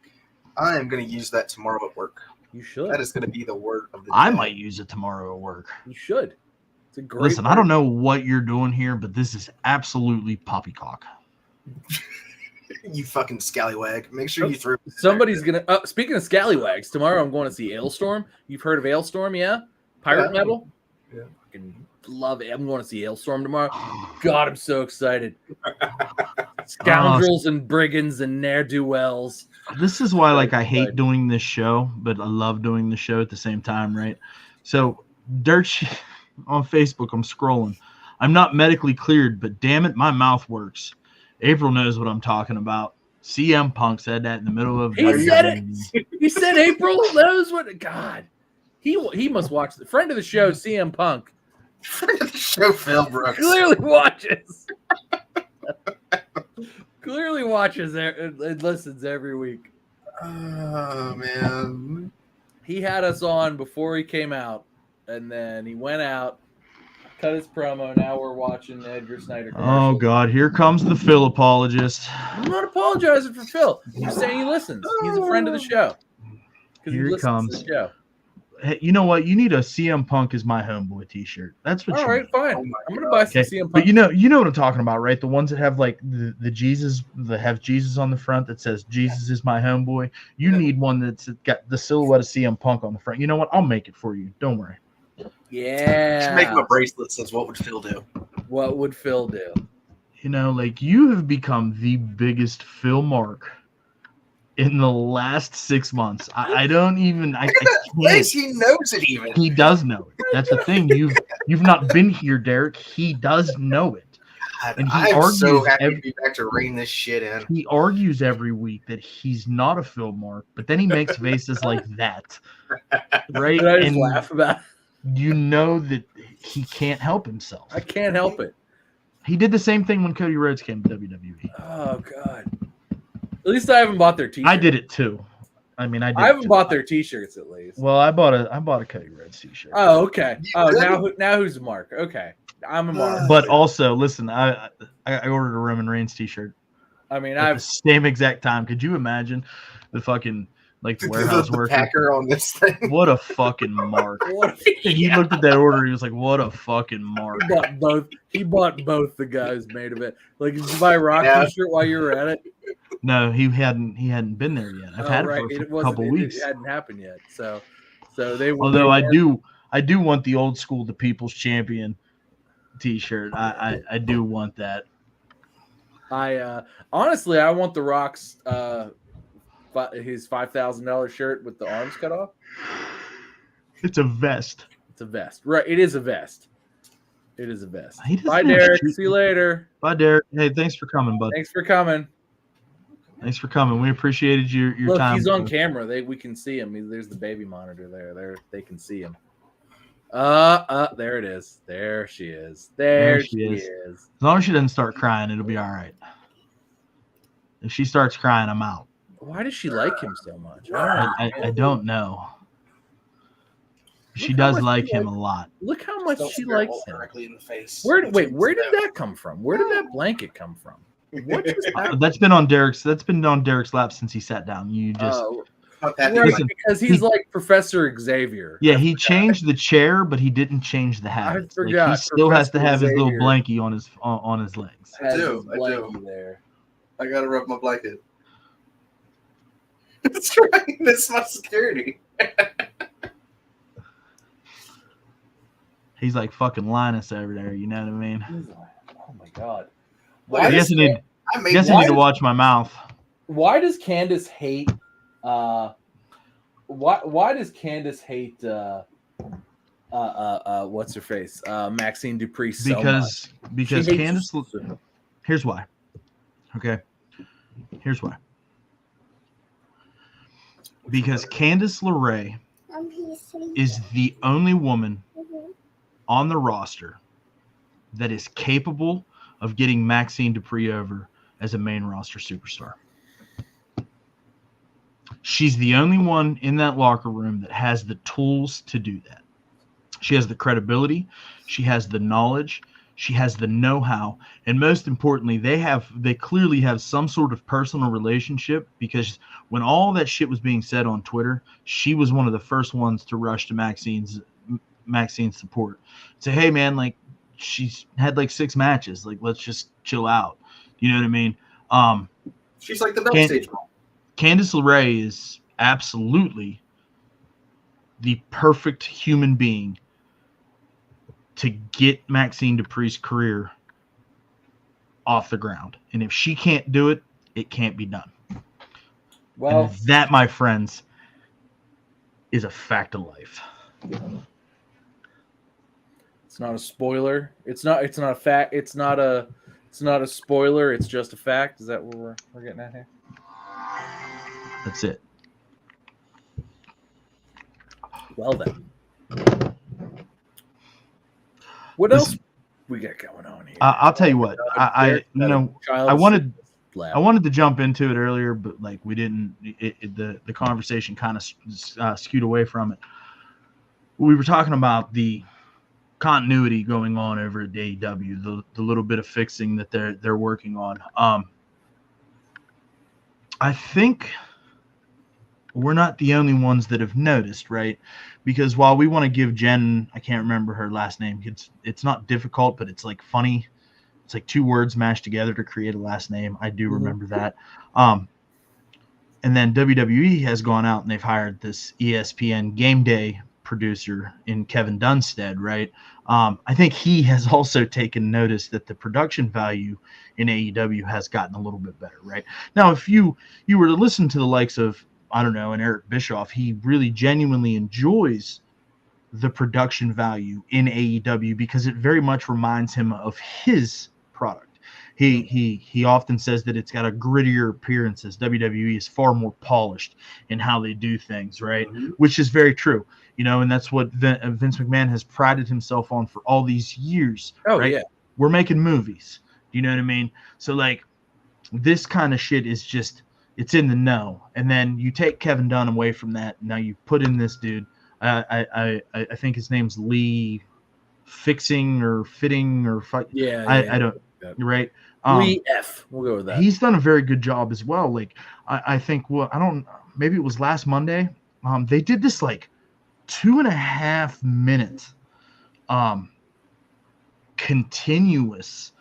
I am going to use that tomorrow at work. You should. That is going to be the word of the day. I might use it tomorrow at work. You should. It's a great Listen, word. I don't know what you're doing here, but this is absolutely poppycock. You fucking scallywag. Make sure you throw. Somebody's gonna. Speaking of scallywags, tomorrow I'm going to see Ailstorm. You've heard of Ailstorm, yeah? Pirate Yeah. metal. Yeah. Fucking love it. I'm going to see Ailstorm tomorrow. God, I'm so excited. Scoundrels and brigands and ne'er do wells. This is why, like, I hate doing this show, but I love doing the show at the same time, right? So, on Facebook, I'm scrolling. I'm not medically cleared, but damn it, my mouth works. April knows what I'm talking about. CM Punk said that in the middle of. He said it. He said April knows what. God, he must watch. The friend of the show, CM Punk, Friend of the show, Phil Brooks. clearly watches. Clearly watches and listens every week. Oh man. He had us on before he came out, and then he went out, cut his promo. Now we're watching Edgar Snyder commercial. Oh God, here comes the Phil apologist. I'm not apologizing for Phil. I'm saying he listens. He's a friend of the show. Here he comes. To the show. Hey, you know what? You need a CM Punk is my homeboy T-shirt. That's what. All you right, need. fine. Oh my I'm gonna buy some Okay, CM Punk. but you know what I'm talking about, right? The ones that have like the Jesus, that have Jesus on the front that says Jesus is my homeboy. You need one that's got the silhouette of CM Punk on the front. You know what? I'll make it for you. Don't worry. Yeah. Should make him a bracelet that says "What would Phil do?" What would Phil do? You know, like you have become the biggest Phil Mark in the last 6 months. I don't even. I Look at that can't. face. He knows it even. He does know it. That's the thing. You've not been here, Derek. He does know it. God, And he I'm so argues happy to be back to rein this shit in. He argues every week that he's not a Phil Mark, but then he makes faces like that, right? Did I just And laugh about it? you know that he can't help himself. I can't help it. He did the same thing when Cody Rhodes came to WWE. Oh God. At least I haven't bought their t-shirts. I did it too. I mean, I haven't bought their t-shirts at least. Well, I bought a Cody Rhodes t-shirt. Oh, okay. You Oh, did? now who's Mark? Okay, I'm a Mark. But also, listen, I ordered a Roman Reigns t-shirt I mean, at the I've same exact time. Could you imagine the fucking like the warehouse the worker? packer on this thing. What a fucking mark! what, And he looked at that order. He was like, "What a fucking mark!" he bought both. He bought both the guys made of it. Like, did you buy a Rock Yeah. t-shirt while you were at it? No, he hadn't been there yet. I've had it for a couple weeks. It hadn't happened yet. So they. Although I do want the old school, the People's Champion T-shirt. I do want that. I honestly, I want the Rock's his $5,000 shirt with the arms cut off. It's a vest. It's a vest, right? It is a vest. It is a vest. He doesn't Bye, have Derek. shoes. See you later. Bye, Derek. Hey, thanks for coming, bud. Thanks for coming. Thanks for coming. We appreciated your Look, time. he's on camera. We can see him. There's the baby monitor there. They can see him. There it is. There she is. There she is. As long as she doesn't start crying, it'll be all right. If she starts crying, I'm out. Why does she like him so much? I don't know. She Look how does much like she him a lot. Look how much Don't she stare likes Walt him. directly in the face. Where He did turns that down. come from? Where did that blanket come from? What just happened? That's been on Derek's lap since he sat down. You just Fuck that Right, dude. Listen, because he's like Professor Xavier. yeah, he changed the chair, but he didn't change the habits. Like, he forgot. still has to Professor have his little Xavier. blankie on his legs. I do, Has his I do. blankie there. I gotta rub my blanket. That's right. That's my security. He's like fucking Linus over there. You know what I mean? He's like, oh my god. Why I does guess I need. I I made guess I need to watch my mouth. Why does Candace hate why does Candace hate what's her face? Maxine Dupree so much? Because She hates Candace. her. Here's why. Okay. Here's why. Because Candace LeRae is the only woman on the roster that is capable of getting Maxine Dupree over as a main roster superstar. She's the only one in that locker room that has the tools to do that. She has the credibility, she has the knowledge, she has the know-how, and most importantly, they clearly have some sort of personal relationship, because when all that shit was being said on Twitter, she was one of the first ones to rush to Maxine's support. Say, hey man, like, she's had like 6 matches, like, let's just chill out. You know what I mean? She's like the backstage mom. Candice LeRae is absolutely the perfect human being to get Maxine Dupree's career off the ground. And if she can't do it, it can't be done. Well, and that, my friends, is a fact of life. it's not a spoiler. It's not a fact. It's not a spoiler. It's just a fact. Is that what we're getting at here? That's it. Well then. What else we got going on here? I'll tell you what. I wanted to jump into it earlier, but like we didn't. The conversation kind of skewed away from it. We were talking about the continuity going on over at AEW, the little bit of fixing that they're working on. I think we're not the only ones that have noticed, right? Because while we want to give Jen, I can't remember her last name. It's not difficult, but it's like funny. It's like 2 words mashed together to create a last name. I do remember that. And then WWE has gone out and they've hired this ESPN Game Day producer in Kevin Dunstead, right? I think he has also taken notice that the production value in AEW has gotten a little bit better, right? Now, if you were to listen to the likes of, I don't know, and Eric Bischoff, he really genuinely enjoys the production value in AEW because it very much reminds him of his product. He often says that it's got a grittier appearance, as WWE is far more polished in how they do things, right? Mm-hmm. Which is very true, you know, and that's what Vince McMahon has prided himself on for all these years. Oh, right? Yeah. We're making movies. Do you know what I mean? So, like, this kind of shit is just, it's in the know. And then you take Kevin Dunn away from that. Now you put in this dude. I think his name's Lee Fixing or Fitting or I don't. Right. Lee F. We'll go with that. He's done a very good job as well. Like I think, well, I don't, maybe it was last Monday. They did this like 2.5 minute continuous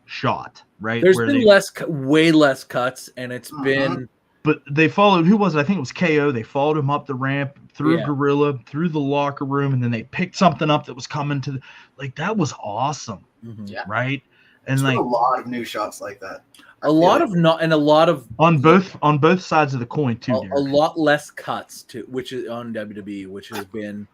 shot, right? There's been way less cuts, and it's been. But they followed, who was it? I think it was KO. They followed him up the ramp, through Gorilla, through the locker room, and then they picked something up that was coming to like, that was awesome. Yeah. Right. And there's like been a lot of new shots like that. A lot of on both sides of the coin too. A lot less cuts too, which is on WWE, which has been.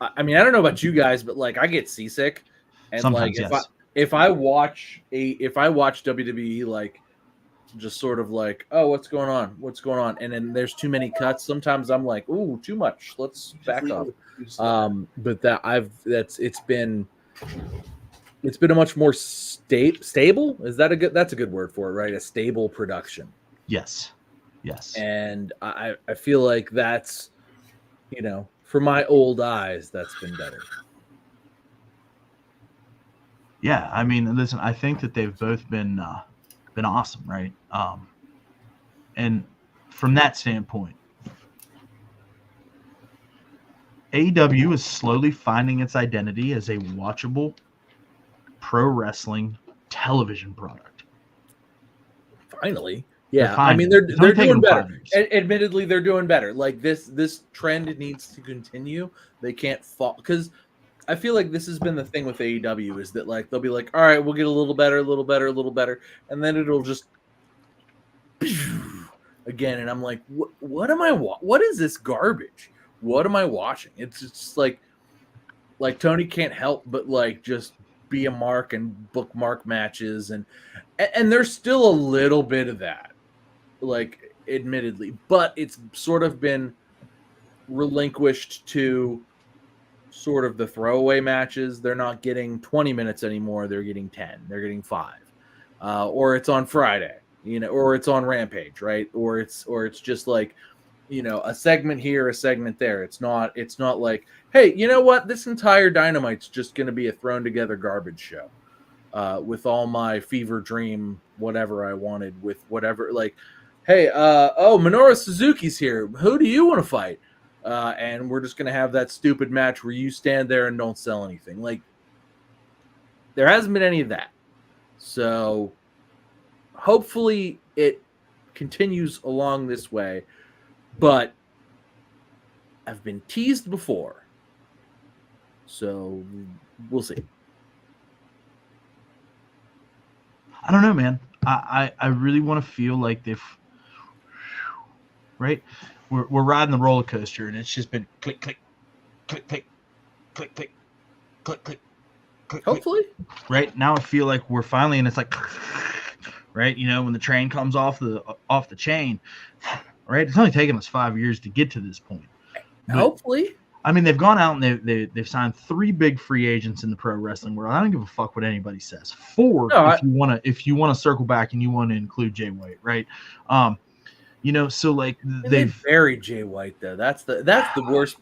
I mean, I don't know about you guys, but like I get seasick, and sometimes, like if I watch WWE, like just sort of like, oh, what's going on, and then there's too many cuts. Sometimes I'm like, ooh, too much. Let's back up. But it's been a much more stable. Is that that's a good word for it, right? A stable production. Yes. And I feel like that's, you know, for my old eyes, that's been better. Yeah, I mean, listen, I think that they've both been awesome, right? And from that standpoint, AEW is slowly finding its identity as a watchable pro wrestling television product. Finally, They're yeah. I mean, finding they're it. It's only they're taken doing them better. 5 years. Admittedly, they're doing better. Like this trend needs to continue. They can't fall because I feel like this has been the thing with AEW is that like they'll be like, all right, we'll get a little better, a little better, a little better, and then it'll just again, and I'm like, what am I? What is this garbage? What am I watching? It's just like Tony can't help but like just be a mark and bookmark matches and there's still a little bit of that, like admittedly, but it's sort of been relinquished to sort of the throwaway matches. They're not getting 20 minutes anymore. They're getting 10. They're getting 5. Or it's on Friday, or it's on Rampage, right? Or it's just like, a segment here, a segment there. It's not like, hey, you know what? This entire Dynamite's just going to be a thrown together garbage show. With all my fever dream, whatever I wanted, with whatever, like, hey, Minoru Suzuki's here. Who do you want to fight? And we're just going to have that stupid match where you stand there and don't sell anything. Like, there hasn't been any of that. So hopefully it continues along this way. But I've been teased before. So we'll see. I don't know, man. I really want to feel like they've right. We're riding the roller coaster, and it's just been click, click, click, click, click, click, click, click, click. Hopefully, right now I feel like we're finally, and it's like, right, when the train comes off the chain, right. It's only taken us 5 years to get to this point. But, hopefully. I mean, they've gone out and they've signed 3 big free agents in the pro wrestling world. I don't give a fuck what anybody says. 4, if you want to circle back and you want to include Jay White, right? So like they've buried Jay White though. That's the worst.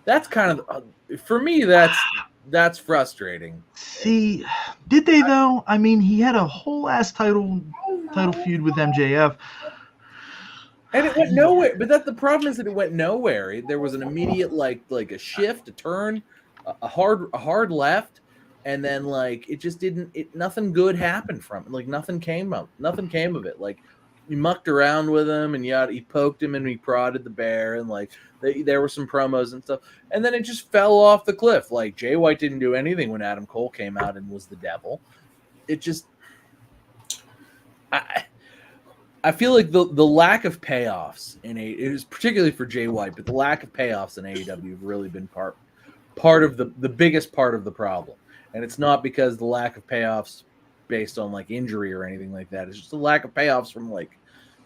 That's kind of for me. That's frustrating. See, did they though? I mean, he had a whole ass title feud with MJF. And it went nowhere. But the problem is that it went nowhere. There was an immediate like a shift, a turn, a hard left, and then like it just didn't. Nothing good happened from it. Like nothing came of it. Like he mucked around with him, and he poked him, and he prodded the bear, and like there were some promos and stuff, and then it just fell off the cliff. Like Jay White didn't do anything when Adam Cole came out and was the devil. It just. I feel like the lack of payoffs it was particularly for Jay White, but the lack of payoffs in AEW have really been part of the biggest part of the problem. And it's not because the lack of payoffs based on like injury or anything like that. It's just a lack of payoffs from like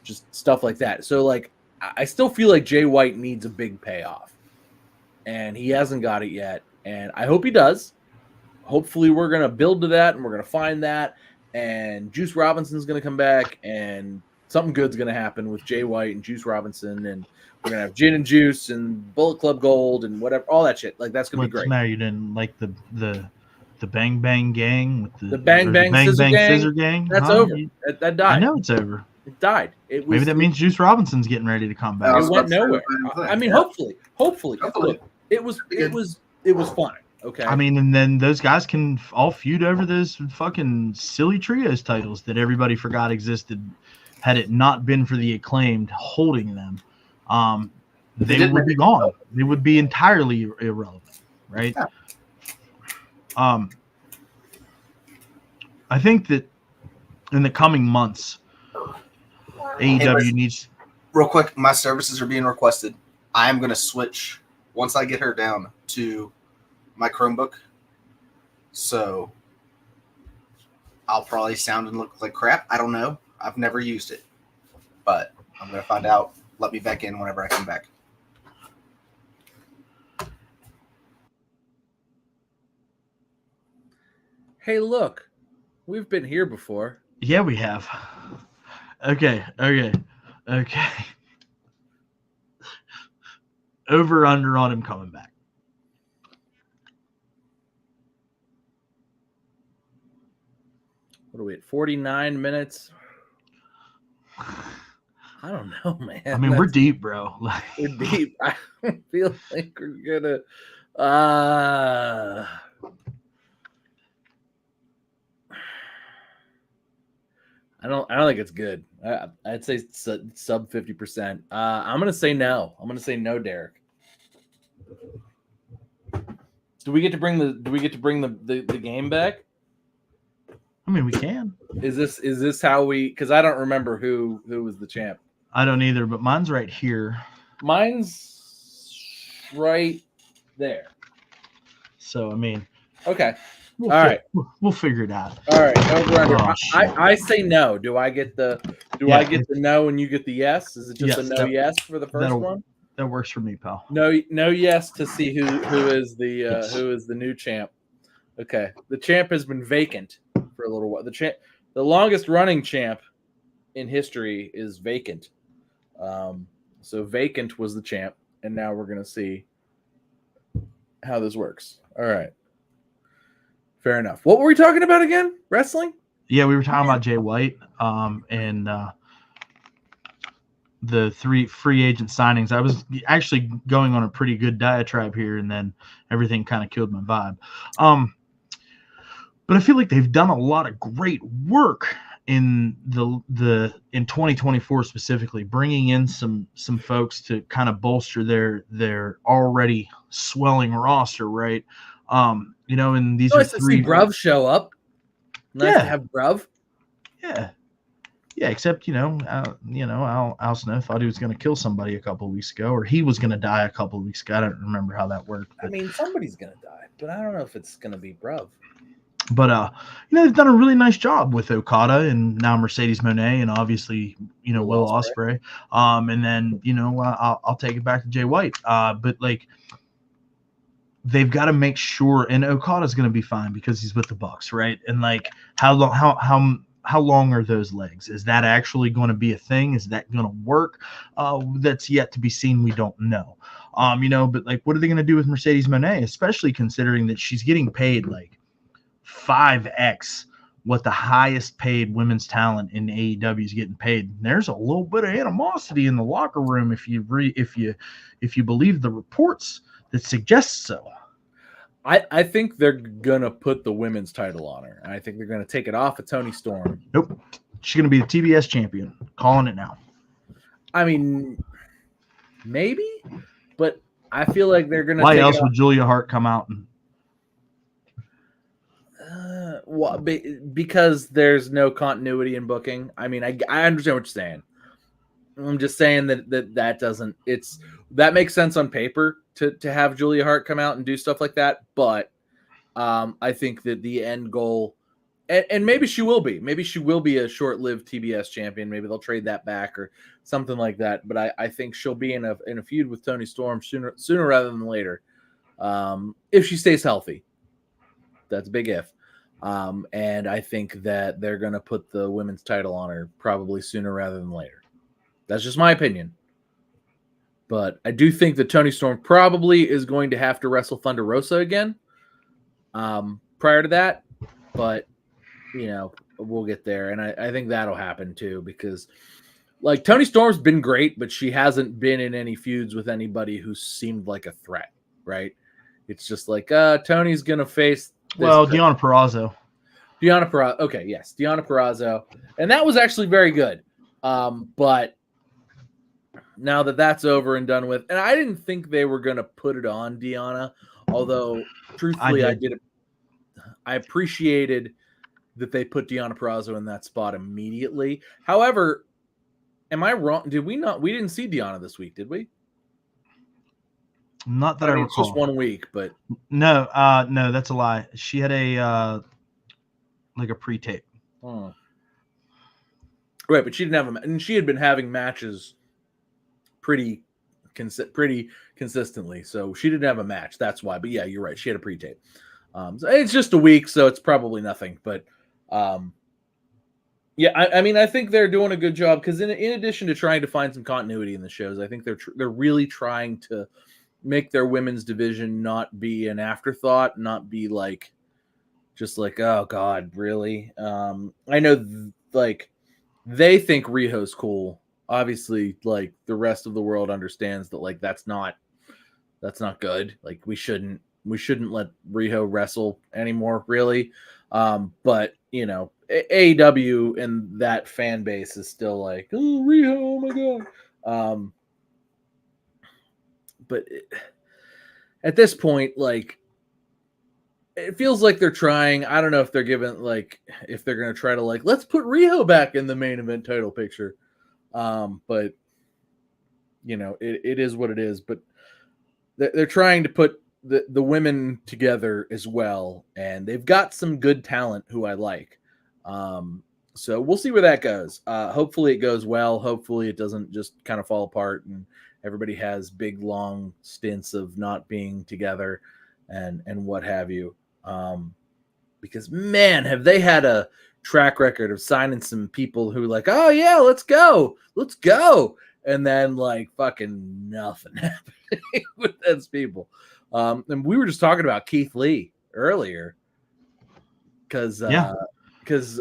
just stuff like that. So like I still feel like Jay White needs a big payoff, and he hasn't got it yet. And I hope he does. Hopefully we're gonna build to that, and we're gonna find that. And Juice Robinson's gonna come back, and something good's going to happen with Jay White and Juice Robinson, and we're going to have Gin and Juice and Bullet Club Gold and whatever, all that shit. Like, that's going to be great. What's the matter? You didn't like the Bang Bang Gang with the Bang Bang Scissor Gang? That's over. That died. I know it's over. It died. Maybe that means Juice Robinson's getting ready to come back. It went nowhere. I mean, hopefully. Look, it was fun. Okay. I mean, and then those guys can all feud over those fucking silly trios titles that everybody forgot existed. Had it not been for the Acclaimed holding them, they would be gone. They would be entirely irrelevant, right? Yeah. I think that in the coming months, AEW needs. Real quick, my services are being requested. I am going to switch once I get her down to my Chromebook. So I'll probably sound and look like crap. I don't know. I've never used it, but I'm going to find out. Let me back in whenever I come back. Hey, look, we've been here before. Yeah, we have. Okay. Over under on him coming back. What are we at? 49 minutes. I don't know, man. I mean, we're deep, bro. We're deep. I don't feel like we're gonna. I don't think it's good. I'd say sub 50%. I'm gonna say no. I'm gonna say no, Derek. Do we get to bring the game back? I mean, we can. Is this how we? Because I don't remember who was the champ. I don't either, but mine's right here. Mine's right there. So I mean, okay. All right, we'll figure it out. All right, over under. Oh, I say no. Do I get the no and you get the yes? Is it just a no yes for the first one? That works for me, pal. No yes to see who is the new champ. Okay, the champ has been vacant for a little while. The longest running champ in history is vacant. So vacant was the champ, and now we're gonna see how this works. All right. Fair enough. What were we talking about again? Wrestling? Yeah, we were talking about Jay White and the 3 free agent signings. I was actually going on a pretty good diatribe here, and then everything kind of killed my vibe. But I feel like they've done a lot of great work in in 2024 specifically, bringing in some folks to kind of bolster their already swelling roster, right? And these are 3. Bruv show up. Nice to have Bruv. Yeah, except Al Snow thought he was going to kill somebody a couple of weeks ago, or he was going to die a couple of weeks ago. I don't remember how that worked. I mean, somebody's going to die, but I don't know if it's going to be Bruv. But they've done a really nice job with Okada and now Mercedes Moné and obviously Will Ospreay. And then I'll take it back to Jay White. But like, they've got to make sure, and Okada's going to be fine because he's with the Bucks, right? And like, how long are those legs? Is that actually going to be a thing? Is that going to work? That's yet to be seen. We don't know. But like, what are they going to do with Mercedes Moné, especially considering that she's getting paid like 5x what the highest paid women's talent in AEW is getting paid. And there's a little bit of animosity in the locker room if you believe the reports that suggest so. I think they're gonna put the women's title on her. I think they're gonna take it off of Toni Storm. Nope, she's gonna be the TBS champion. Calling it now. I mean, maybe, but I feel like they're gonna. Why else would Julia Hart come out and? Because there's no continuity in booking. I mean, I understand what you're saying. I'm just saying that doesn't. That makes sense on paper to have Julia Hart come out and do stuff like that. But I think that the end goal, and maybe she will be a short-lived TBS champion. Maybe they'll trade that back or something like that. But I think she'll be in a feud with Toni Storm sooner rather than later, if she stays healthy. That's a big if. And I think that they're going to put the women's title on her probably sooner rather than later. That's just my opinion. But I do think that Toni Storm probably is going to have to wrestle Thunder Rosa again prior to that. But, we'll get there. And I think that'll happen too because, like, Toni Storm's been great, but she hasn't been in any feuds with anybody who seemed like a threat, right? It's just like, Tony's going to face Deonna Purrazzo. Okay, yes, Deonna Purrazzo. And that was actually very good. But now that that's over and done with, and I didn't think they were going to put it on Deonna, although truthfully I appreciated that they put Deonna Purrazzo in that spot immediately. However, am I wrong? We didn't see Deonna this week, did we? Not that I recall. It's just 1 week, but no, that's a lie. She had a pre-tape. Right, but she didn't have and she had been having matches pretty consistently, so she didn't have a match. That's why. But yeah, you're right. She had a pre-tape. So it's just a week, so it's probably nothing. But yeah, I mean, I think they're doing a good job because in addition to trying to find some continuity in the shows, I think they're really trying to make their women's division not be an afterthought, not be like just like, oh God, really? I know like they think Riho's cool. Obviously, like the rest of the world understands that like that's not good. Like we shouldn't let Riho wrestle anymore, really. But you know, AEW and that fan base is still like, oh Riho, oh my God. But at this point, like it feels like they're trying. I don't know if they're giving like if they're gonna try to like let's put Riho back in the main event title picture. But you know, it is what it is. But they're trying to put the women together as well, and they've got some good talent who I like. So we'll see where that goes. Hopefully it goes well. Hopefully it doesn't just kind of fall apart and everybody has big long stints of not being together and what have you. Because man, have they had a track record of signing some people who like, oh yeah, let's go, and then like fucking nothing happening with those people. And we were just talking about Keith Lee earlier because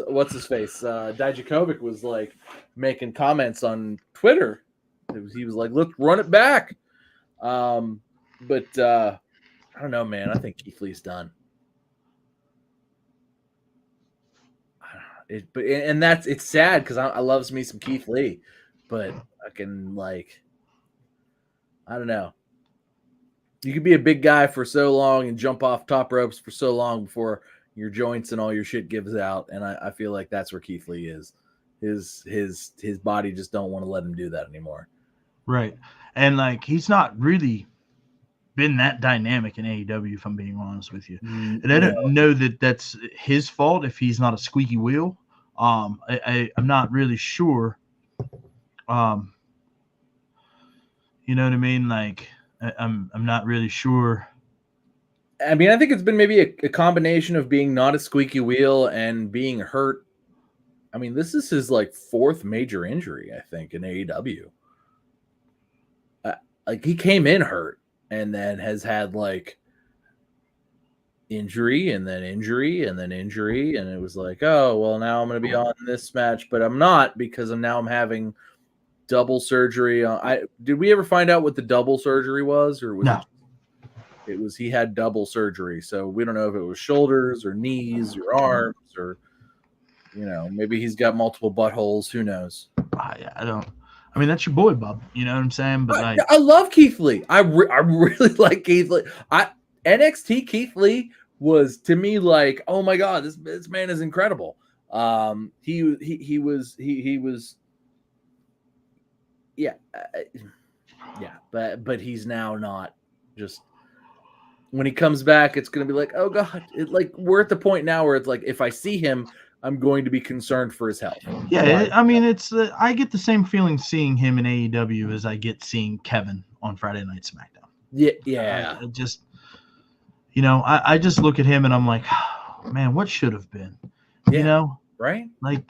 what's his face, Dijakovic was like making comments on Twitter. He was like, let's run it back. But I don't know, man. I think Keith Lee's done. It's sad because I loves me some Keith Lee, but I can like, I don't know. You could be a big guy for so long and jump off top ropes for so long before your joints and all your shit gives out, and I feel like that's where Keith Lee is. His body just don't want to let him do that anymore. Right, and like he's not really been that dynamic in AEW, if I'm being honest with you. And I don't know that that's his fault if he's not a squeaky wheel. I'm not really sure. You know what I mean? Like I'm not really sure. I mean, I think it's been maybe a combination of being not a squeaky wheel and being hurt. I mean, this is his like fourth major injury, I think, in AEW. Like he came in hurt and then has had like injury and then injury and then injury, and it was like, oh well, now I'm going to be on this match, but I'm not because I'm having double surgery. Did we ever find out what the double surgery was, or was no? It was he had double surgery, so we don't know if it was shoulders or knees or arms or you know maybe he's got multiple buttholes. Who knows? I don't. I mean, that's your boy, Bob. You know what I'm saying? But like, I love Keith Lee. I really like Keith Lee. NXT Keith Lee was to me like, oh my god, this man is incredible. He was yeah, but he's now not. Just when he comes back, it's gonna be like, oh god, we're at the point now where it's like, if I see him, I'm going to be concerned for his health. Yeah, I mean, I get the same feeling seeing him in AEW as I get seeing Kevin on Friday Night SmackDown. Yeah. I just, you know, I just look at him and I'm like, oh, man, what should have been? Yeah. You know, right? Like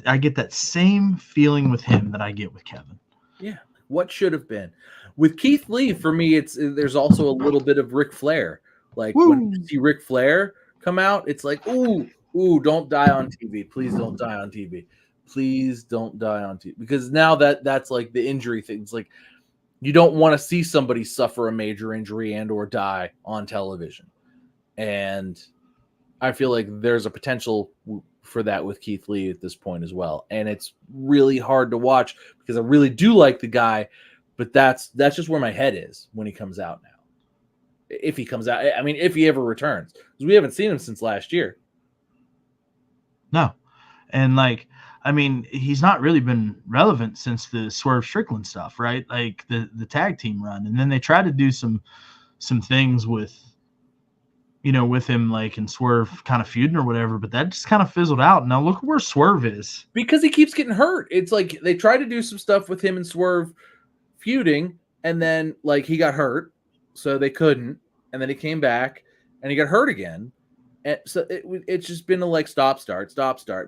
I get that same feeling with him that I get with Kevin. Yeah, what should have been with Keith Lee? For me, there's also a little bit of Ric Flair. Like when you see Ric Flair come out, it's like, ooh, don't die on TV. Please don't die on TV. Please don't die on TV. Because now that's like the injury thing. It's like you don't want to see somebody suffer a major injury and or die on television. And I feel like there's a potential for that with Keith Lee at this point as well. And it's really hard to watch because I really do like the guy, but that's just where my head is when he comes out now. If he comes out, I mean, if he ever returns, because we haven't seen him since last year. No. And like, I mean, he's not really been relevant since the Swerve Strickland stuff, right? Like the tag team run. And then they tried to do some things with, you know, with him like in Swerve kind of feuding or whatever, but that just kind of fizzled out. Now look where Swerve is. Because he keeps getting hurt. It's like they tried to do some stuff with him and Swerve feuding, and then like he got hurt, so they couldn't, and then he came back and he got hurt again. And so it's just been a like stop start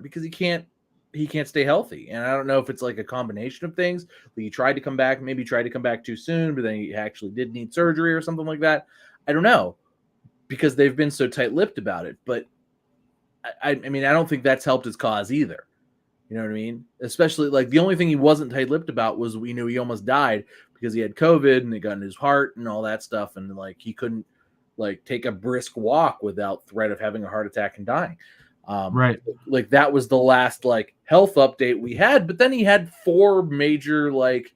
because he can't he can't stay healthy. And I don't know if it's like a combination of things. He tried to come back, maybe tried to come back too soon, but then he actually did need surgery or something like that. I don't know, because they've been so tight-lipped about it. But I mean, I don't think that's helped his cause either. You know what I mean? Especially like the only thing he wasn't tight-lipped about was, you know, he almost died because he had COVID and it got in his heart and all that stuff. And like, he couldn't like take a brisk walk without threat of having a heart attack and dying. Right. Like that was the last like health update we had, but then he had 4 major like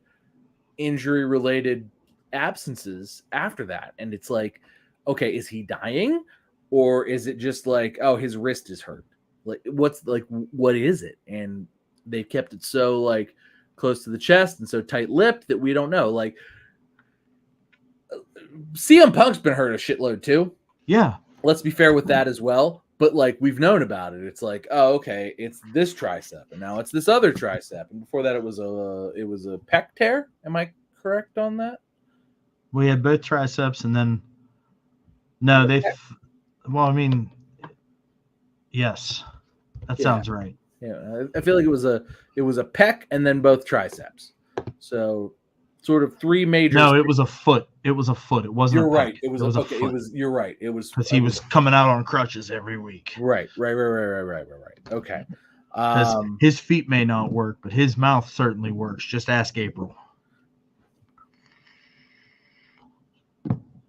injury related absences after that. And it's like, okay, is he dying or is it just like, oh, his wrist is hurt? Like what is it? And they kept it so like close to the chest and so tight-lipped that we don't know. Like CM Punk's been hurt a shitload too. Yeah. Let's be fair with that as well. But like we've known about it. It's like, oh, okay, it's this tricep, and now it's this other tricep, and before that it was a pec tear. Am I correct on that? We had both triceps, and then no, well, I mean, yes, that sounds right. Yeah, I feel like it was a pec and then both triceps. So sort of 3 major. No, it was a foot. It was a foot. It wasn't. You're a right. pec. It was okay. It was. You're right. It was because he was coming out on crutches every week. Right. Okay. His feet may not work, but his mouth certainly works. Just ask April.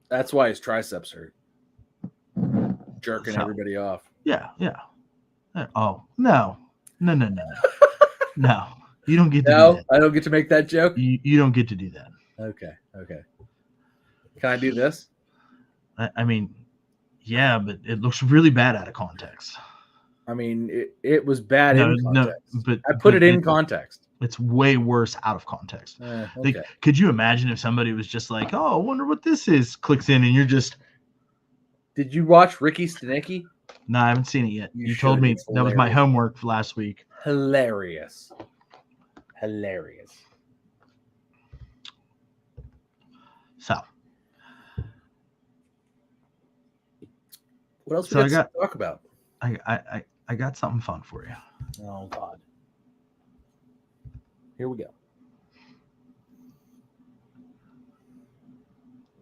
That's why his triceps hurt. Jerking everybody off. Yeah. Oh no. No. You don't get to do that. I don't get to make that joke? You don't get to do that. Okay. Can I do this? I mean, yeah, but it looks really bad out of context. I mean, it was bad in context. No, but I put it in context. It's way worse out of context. Okay. Like, could you imagine if somebody was just like, oh, I wonder what this is, clicks in, and you're just... Did you watch Ricky Stenicki? No, I haven't seen it yet. You told me that was my homework for last week. Hilarious. So, what else we got to talk about? I got something fun for you. Oh God. Here we go.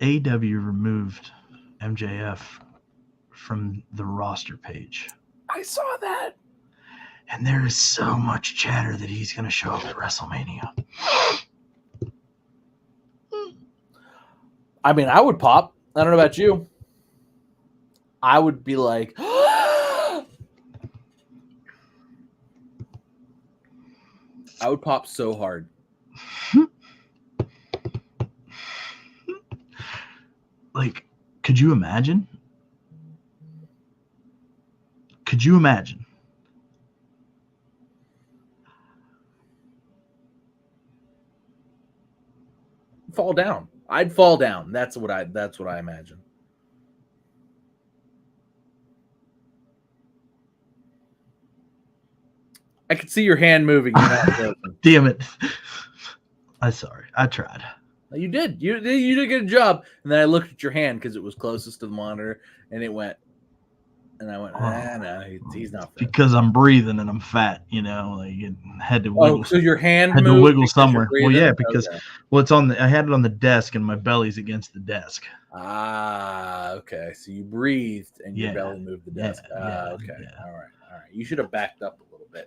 AEW removed MJF from the roster page. I saw that. And there is so much chatter that he's going to show up at WrestleMania. I mean, I would pop. I don't know about you. I would be like, I would pop so hard. Like, could you imagine? Fall down. I'd fall down. That's what I imagine. I could see your hand moving. Damn it. I'm sorry. I tried. You did. You did a good job. And then I looked at your hand because it was closest to the monitor, and it went. And I went, no, he's not. Fat. Because I'm breathing and I'm fat, you know. Like it had to wiggle. Oh, so your hand had to wiggle somewhere. Well, yeah, because it's on I had it on the desk and my belly's against the desk. Ah, okay. So you breathed and your belly moved the desk. Okay. Yeah. All right. You should have backed up a little bit.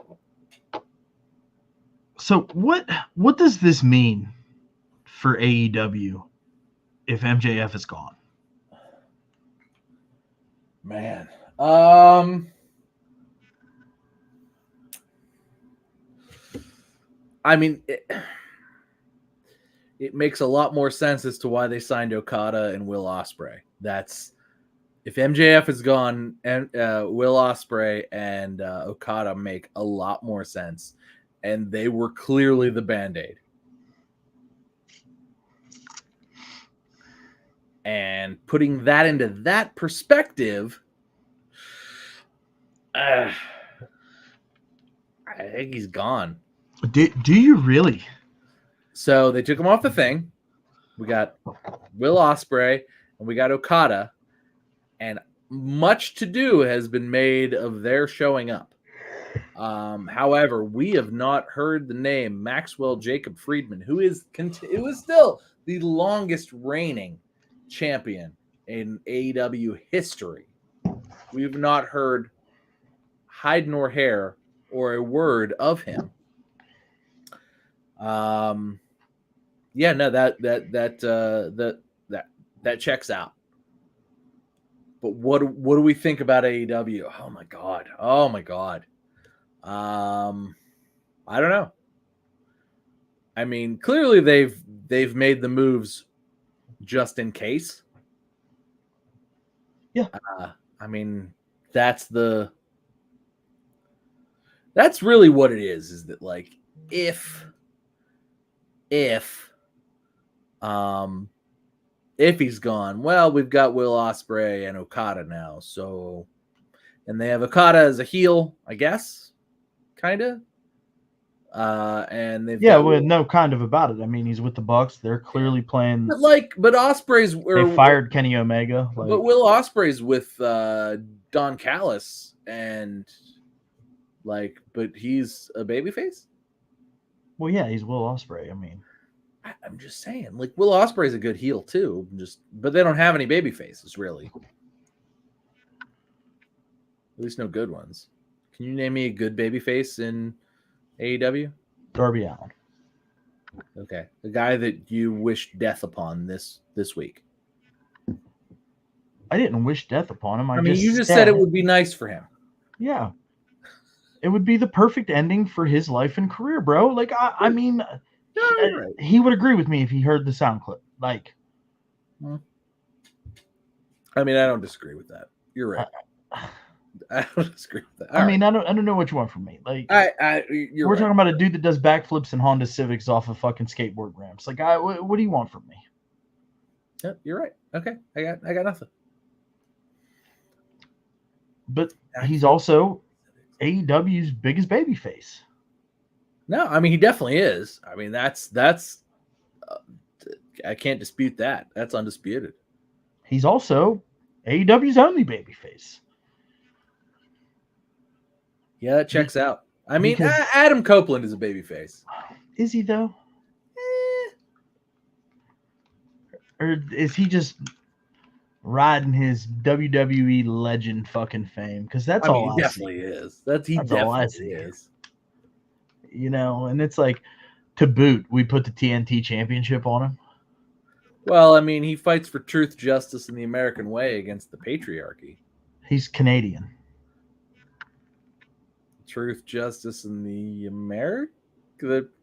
So what does this mean for AEW if MJF is gone? Man. I mean, it makes a lot more sense as to why they signed Okada and Will Ospreay. That's if MJF is gone, and Will Ospreay and Okada make a lot more sense, and they were clearly the Band-Aid. And putting that into that perspective, I think he's gone. Do you really? So they took him off the thing. We got Will Ospreay and we got Okada, and much to do has been made of their showing up. However, we have not heard the name Maxwell Jacob Friedman, who is still the longest reigning champion in AEW history. We've not heard hide nor hair or a word of him. Yeah, no, that checks out. But what do we think about AEW? Oh my god. I don't know. I mean, clearly they've made the moves just in case. Yeah. I mean, that's really what it is that like if he's gone, well, we've got Will Ospreay and Okada now, so and they have Okada as a heel, I guess, kind of. And they've no kind of about it. I mean, he's with the Bucks. They're clearly playing. But Ospreay's they fired Kenny Omega. But Will Ospreay's with Don Callis, and but he's a babyface. Well, yeah, he's Will Ospreay. I mean, I'm just saying, Will Ospreay's a good heel too. But they don't have any baby faces really. At least no good ones. Can you name me a good baby face in AEW? Darby Allin. Okay, the guy that you wished death upon this week. I didn't wish death upon him. I mean, you just said it would be nice for him. Yeah, it would be the perfect ending for his life and career, bro. I mean. No, right. He would agree with me if he heard the sound clip. I mean, I don't disagree with that. You're right. I don't disagree with that. I mean, I don't know what you want from me. We're talking about a dude that does backflips in Honda Civics off of fucking skateboard ramps. What do you want from me? Yeah, you're right. Okay, I got nothing. But he's also AEW's biggest babyface. No, I mean he definitely is. I mean that's I can't dispute that. That's undisputed. He's also AEW's only babyface. Yeah, it checks out. I mean, Adam Copeland is a babyface. Is he though? Or is he just riding his WWE legend fucking fame? Because that's all he definitely is. He definitely is. You know, and it's like, to boot, we put the TNT championship on him. Well, I mean, he fights for truth, justice, and the American way against the patriarchy. He's Canadian. Truth, justice, and the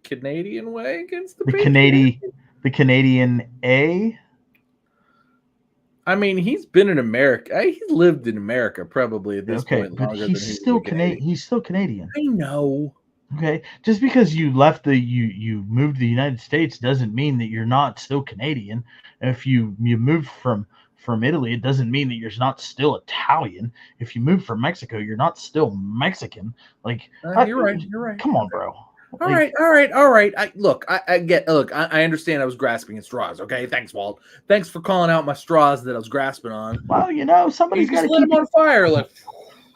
Canadian way against the Canadian A. I mean, he's been in America. He's lived in America probably at this point longer than he's still Canadian. He's still Canadian. I know. Okay, just because you left you moved to the United States doesn't mean that you're not still Canadian. If you moved from Italy, it doesn't mean that you're not still Italian. If you moved from Mexico, you're not still Mexican. You're right. Come on, bro. All right. I understand I was grasping at straws. Okay, thanks, Walt. Thanks for calling out my straws that I was grasping on. Well, somebody's got to keep them on fire.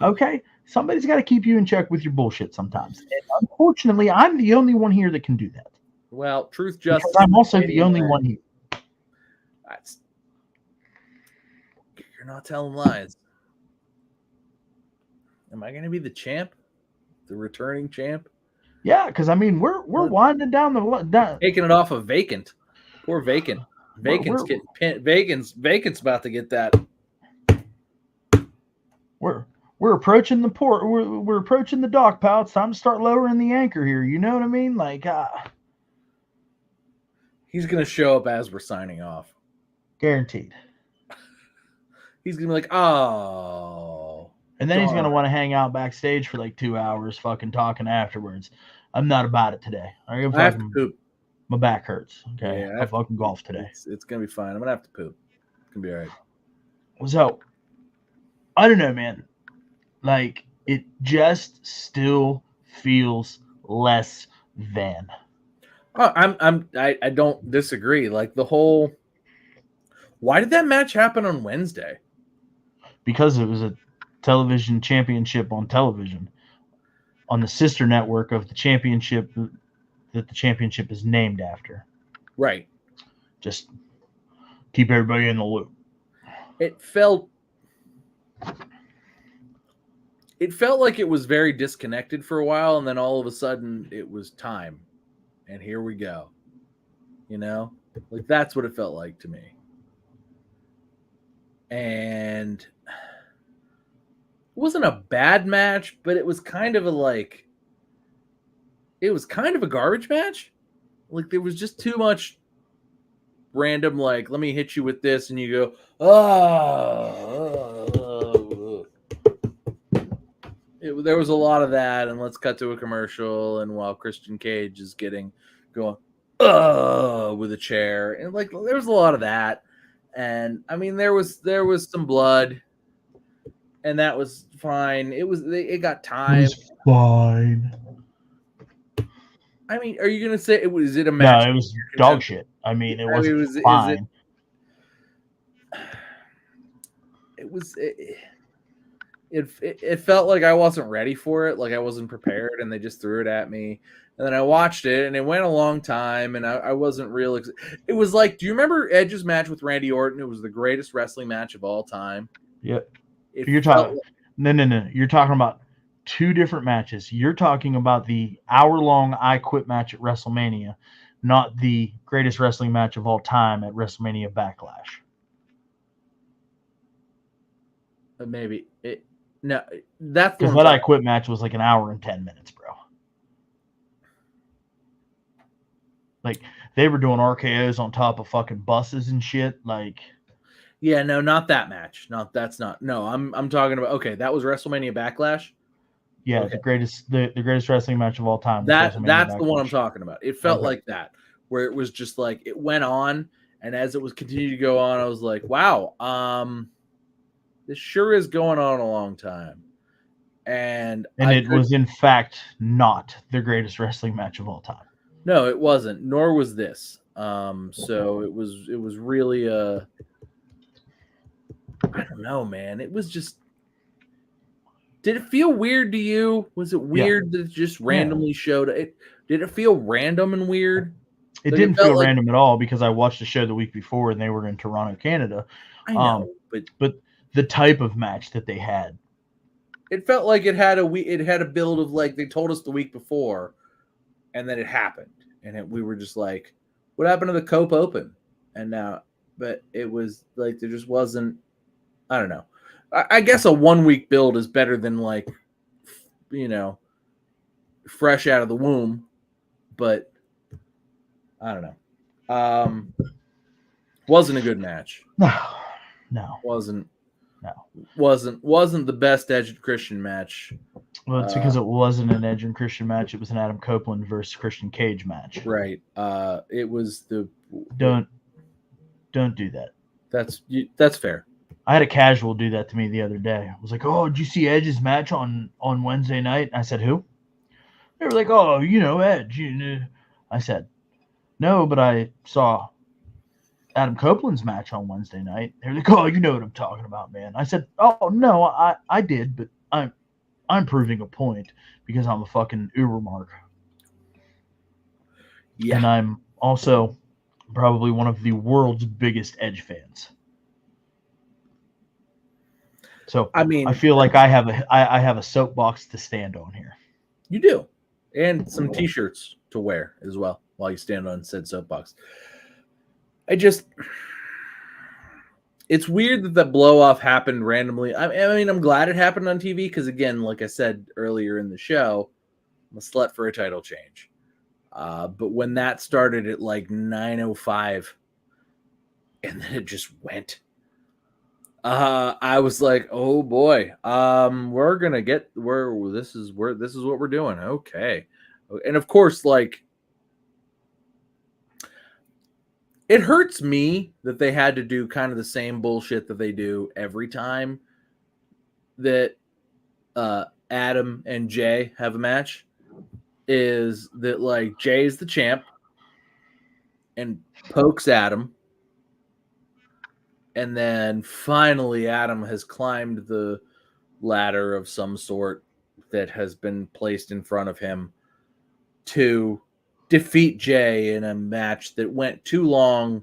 Okay. Somebody's got to keep you in check with your bullshit sometimes. And unfortunately, I'm the only one here that can do that. Well, truth, justice. Because I'm also the only one here. You're not telling lies. Am I going to be the champ? The returning champ? Yeah, because I mean, we're winding down taking it off of Vacant. Poor Vacant. Vacant's getting pinned. Vacant's about to get that. We're approaching the port. We're approaching the dock, pal. It's time to start lowering the anchor here. You know what I mean? He's gonna show up as we're signing off. Guaranteed. He's gonna be like, oh. And then he's gonna want to hang out backstage for 2 hours, fucking talking afterwards. I'm not about it today. I have to poop. My back hurts. Okay, yeah, I fucking golf today. It's gonna be fine. I'm gonna have to poop. It's gonna be all right. So, I don't know, man. It just still feels less than. Oh, I don't disagree. The whole. Why did that match happen on Wednesday? Because it was a television championship on television. on the sister network of the championship that the championship is named after. Right. Just keep everybody in the loop. It felt like it was very disconnected for a while, and then all of a sudden it was time. And here we go. You know? Like, that's what it felt like to me. And it wasn't a bad match, but it was kind of a garbage match. Like, there was just too much random, like, let me hit you with this, and you go, oh. There was a lot of that, and let's cut to a commercial, and while Christian Cage is going with a chair, and like there was a lot of that, and I mean there was some blood, and that was fine. It got time. It was fine. I mean, are you gonna say is it a match? No, it was dog shit. I mean, it wasn't fine. It felt like I wasn't ready for it, like I wasn't prepared, and they just threw it at me. And then I watched it, and it went a long time, and I wasn't real. It was like, do you remember Edge's match with Randy Orton? It was the greatest wrestling match of all time. Yep. You're talking no. You're talking about two different matches. You're talking about the hour-long I Quit match at WrestleMania, not the greatest wrestling match of all time at WrestleMania Backlash. Maybe it. No, that's because that I Quit match was like an hour and 10 minutes, bro. Like, they were doing RKOs on top of fucking buses and shit. Like, yeah, no, not that match. No, that's not. No, I'm talking about. Okay, that was WrestleMania Backlash. Yeah, okay. the greatest wrestling match of all time. That's Backlash. The one I'm talking about. It felt like that, where it was just like it went on, and as it was continuing to go on, I was like, wow, this sure is going on a long time. And it was in fact not the greatest wrestling match of all time. No, it wasn't, nor was this. So it was really I don't know, man. It was just, did it feel weird to you? Was it weird that it just randomly showed it? Did it feel random and weird? It didn't feel random at all, because I watched the show the week before and they were in Toronto, Canada. I know, but the type of match that they had, it felt like it had a build of, like, they told us the week before, and then it happened, and we were just like, what happened to the Cope Open? And now, but it was like there just wasn't. I don't know. I guess a 1 week build is better than, like, fresh out of the womb, but I don't know. Wasn't a good match. No. Wasn't the best Edge and Christian match. Well, it's because it wasn't an Edge and Christian match. It was an Adam Copeland versus Christian Cage match. Right. It was the. Don't do that. That's fair. I had a casual do that to me the other day. I was like, "Oh, did you see Edge's match on Wednesday night?" I said, "Who?" They were like, "Oh, Edge." I said, "No, but I saw Adam Copeland's match on Wednesday night." They were like, "Oh, you know what I'm talking about, man." I said, "Oh, no, I did, but I'm proving a point because I'm a fucking Ubermark." Yeah. And I'm also probably one of the world's biggest Edge fans. So I mean, I feel like I have a soapbox to stand on here. You do, and some T-shirts to wear as well while you stand on said soapbox. It's weird that blow off happened randomly. I mean, I'm glad it happened on TV because, again, like I said earlier in the show, I'm a slut for a title change. But when that started at like 9:05, and then it just went. I was like, oh boy, we're gonna get this is what we're doing. Okay. And of course, like, it hurts me that they had to do kind of the same bullshit that they do every time that Adam and Jay have a match, is that, like, Jay's the champ and pokes Adam. And then finally, Adam has climbed the ladder of some sort that has been placed in front of him to defeat Jay in a match that went too long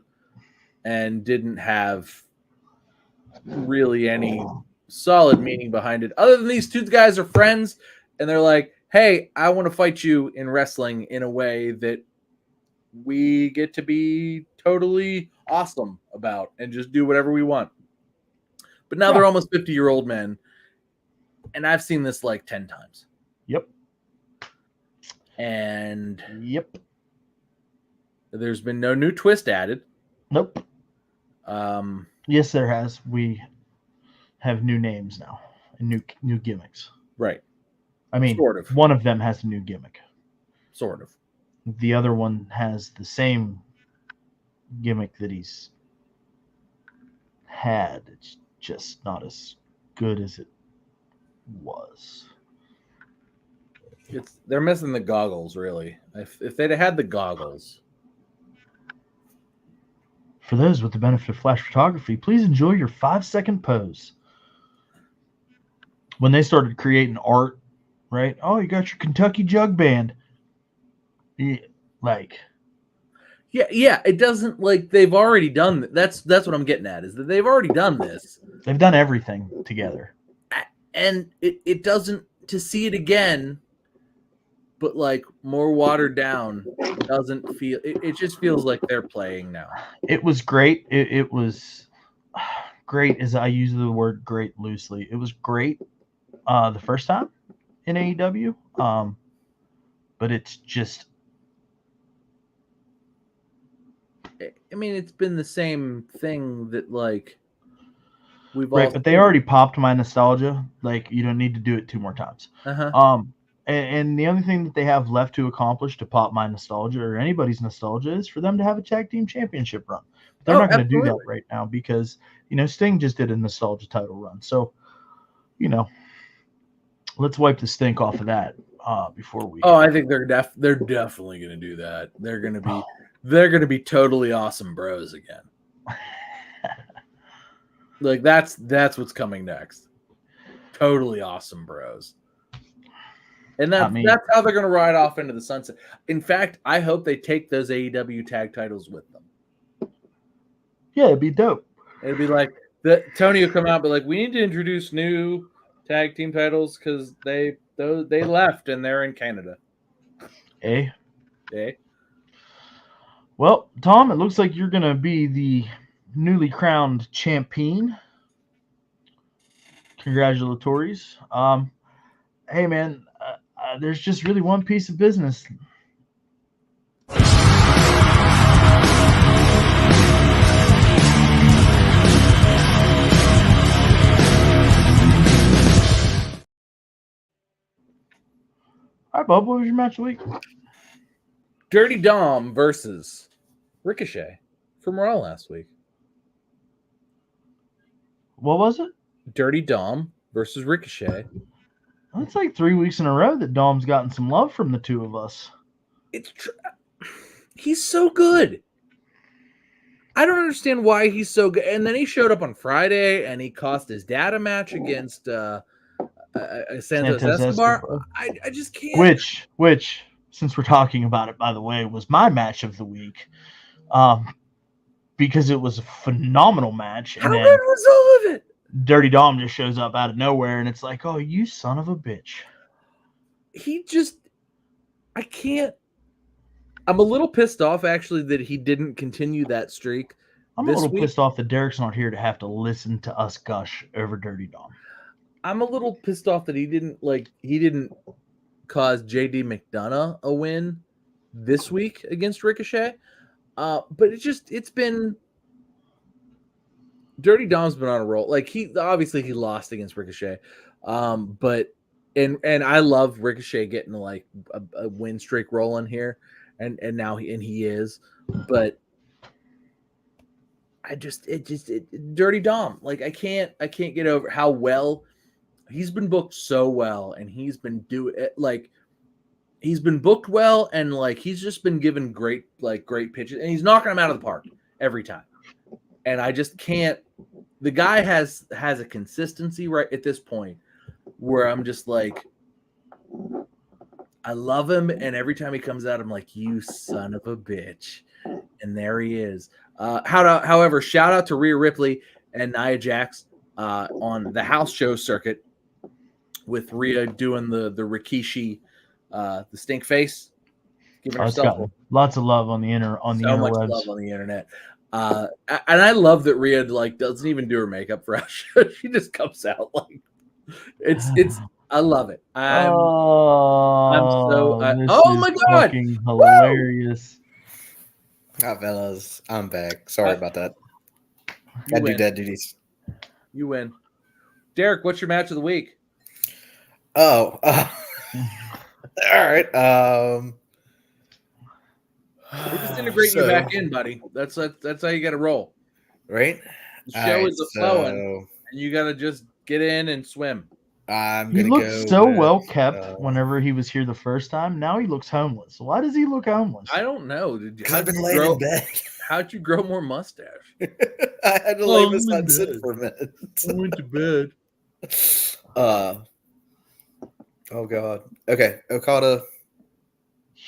and didn't have really any solid meaning behind it. Other than these two guys are friends and they're like, hey, I want to fight you in wrestling in a way that we get to be totally awesome about and just do whatever we want. But now they're almost 50-year-old men. And I've seen this like 10 times. Yep. And yep. There's been no new twist added. Nope. Yes, there has. We have new names now and new gimmicks. Right. I mean, sort of. One of them has a new gimmick. Sort of. The other one has the same gimmick that he's had. It's just not as good as it was. They're missing the goggles, really. If they'd have had the goggles. For those with the benefit of flash photography, please enjoy your 5-second pose. When they started creating art, right? Oh, you got your Kentucky Jug Band. Yeah, Yeah. It doesn't like they've already done. That's what I'm getting at is that they've already done this. They've done everything together, and it doesn't to see it again. But like more watered down, doesn't feel. It just feels like they're playing now. It was great. It was great, as I use the word great loosely. It was great the first time in AEW, but it's just. I mean, it's been the same thing that like we've right, but they already popped my nostalgia. Like you don't need to do it 2 more times. And the only thing that they have left to accomplish to pop my nostalgia or anybody's nostalgia is for them to have a tag team championship run. But they're not going to do that right now because, Sting just did a nostalgia title run. So, let's wipe the stink off of that before we. Oh, I think they're definitely going to do that. They're going to be totally awesome bros again. Like that's what's coming next. Totally awesome bros. And that's how they're going to ride off into the sunset. In fact, I hope they take those AEW tag titles with them. Yeah, it'd be dope. It'd be like Tony will come out, but like we need to introduce new tag team titles because they left and they're in Canada. Eh? Well, Tom, it looks like you're going to be the newly crowned champion. Congratulatories. Hey, man. There's just really one piece of business. All right, Bob, what was your match of the week? Dirty Dom versus Ricochet from Raw last week. What was it? Dirty Dom versus Ricochet. It's like 3 weeks in a row that Dom's gotten some love from the two of us. It's true. He's so good. I don't understand why he's so good. And then he showed up on Friday and he cost his dad a match against Santos Escobar. I just can't. Which, since we're talking about it, by the way, was my match of the week. Because it was a phenomenal match. How good was all of it? Dirty Dom just shows up out of nowhere, and it's like, oh, you son of a bitch. I can't. I'm a little pissed off, actually, that he didn't continue that streak. I'm a little pissed off that Derek's not here to have to listen to us gush over Dirty Dom. I'm a little pissed off that he didn't cause JD McDonough a win this week against Ricochet. But it's been. Dirty Dom's been on a roll. Like he lost against Ricochet, but I love Ricochet getting like a win streak rolling here, and now he is. But Dirty Dom. Like I can't get over how well he's been booked so well, and he's been booked well, and like he's just been given great pitches, and he's knocking them out of the park every time. And I just can't. The guy has a consistency right at this point where I'm just like, I love him, and every time he comes out, I'm like, you son of a bitch. And there he is. However, shout out to Rhea Ripley and Nia Jax on the house show circuit with Rhea doing the Rikishi, the stink face, giving It's herself got lots of love on the so much interwebs. love on the internet. And I love that Rhea like doesn't even do her makeup for us. She just comes out like it's. I love it. I'm so. This Oh is my god! fucking Woo! hilarious. Ah, fellas, I'm back. Sorry about that. You Gotta do win. dad duties. You win. Derek, what's your match of the week? Oh, all right. We're just integrating you back in, buddy. That's how you got to roll. Right. The show is a flowing, and you got to just get in and swim. I'm He gonna looked go so with, well kept whenever he was here the first time. Now he looks homeless. Why does he look homeless? I don't know. I've been laying in bed. How'd you grow more mustache? I had to lay beside Sid for a minute. I went to bed. Oh god. Okay, Okada,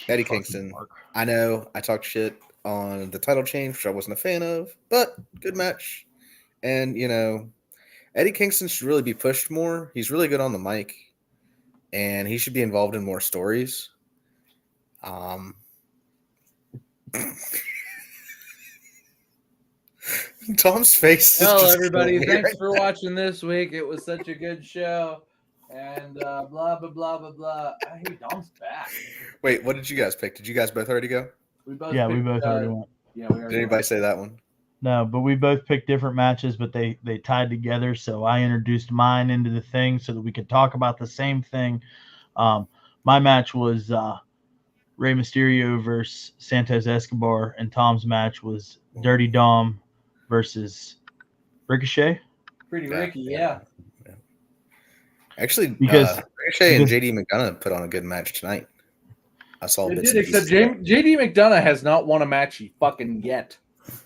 Eddie Fucking Kingston. Mark. I know I talked shit on the title change, which I wasn't a fan of, but good match. And Eddie Kingston should really be pushed more. He's really good on the mic, and he should be involved in more stories. Tom's face. Hello, everybody. Thanks for watching this week. It was such a good show. And blah, blah, blah, blah, blah. Hey, Dom's back. Wait, what did you guys pick? Did you guys both already go? We both We both already went. Yeah, we already Did anybody say that one? No, but we both picked different matches, but they tied together. So I introduced mine into the thing so that we could talk about the same thing. My match was Rey Mysterio versus Santos Escobar, and Tom's match was Dirty Dom versus Ricochet. Pretty Ricky, yeah. Actually, Because Ricochet and JD McDonough put on a good match tonight. I saw They bits did, and except pieces. JD McDonough has not won a match fucking yet.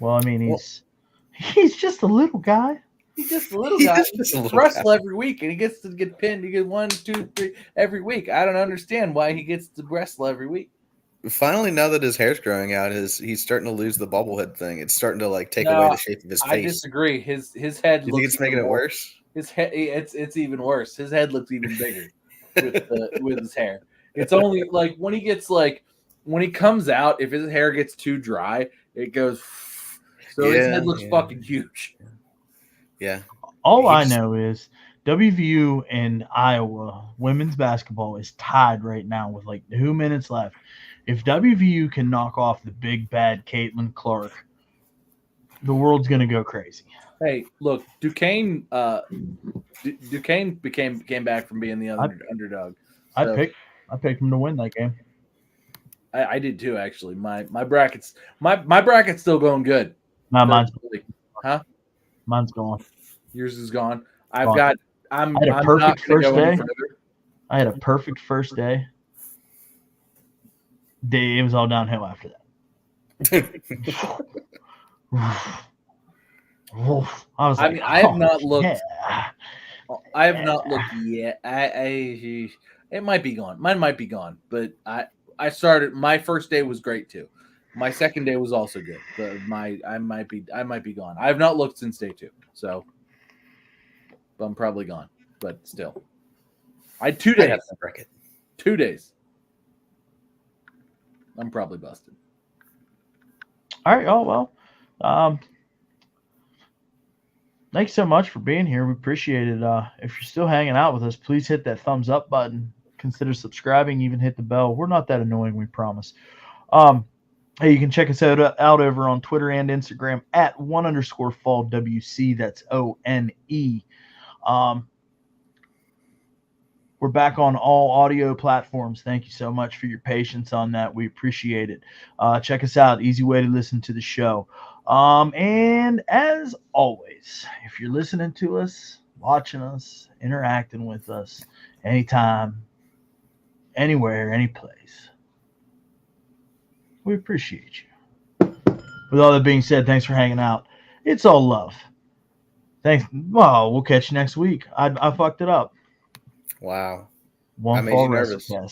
Well, I mean, he's just a little guy. He's just a little guy. He's just a little wrestle guy. every week, and he gets to get pinned. He gets 1, 2, 3 every week. I don't understand why he gets to wrestle every week. Finally, now that his hair's growing out, he's starting to lose the bobblehead thing. It's starting to like take away the shape of his face. I disagree. His head. You think it's making it worse? His head. It's even worse. His head looks even bigger with his hair. It's only like when he comes out. If his hair gets too dry, it goes. So his head looks fucking huge. Yeah. All I know is WVU and Iowa women's basketball is tied right now with like 2 minutes left. If WVU can knock off the big bad Caitlin Clark, the world's gonna go crazy. Hey, look, Duquesne. Duquesne came back from being the underdog. So I picked him to win that game. I did too, actually. My bracket's still going good. No, mine's gone. Yours is gone. I had a perfect first day. I had a perfect first day. It was all downhill after that. I was like, I have not looked. Yeah. I have not looked yet. It might be gone. Mine might be gone. But I started. My first day was great too. My second day was also good. But I might be gone. I have not looked since day 2. So I'm probably gone. But still, I had 2 days. 2 days. I'm probably busted. All right. Oh well. Thanks so much for being here. We appreciate it. If you're still hanging out with us, please hit that thumbs up button. Consider subscribing. Even hit the bell. We're not that annoying, we promise. Hey, you can check us out over on Twitter and Instagram at @1_FallWC. That's ONE. We're back on all audio platforms. Thank you so much for your patience on that. We appreciate it. Check us out. Easy way to listen to the show. And as always, if you're listening to us, watching us, interacting with us, anytime, anywhere, any place, we appreciate you. With all that being said, thanks for hanging out. It's all love. Thanks. Well, we'll catch you next week. I fucked it up. Wow. One I made fall you nervous. wrestling.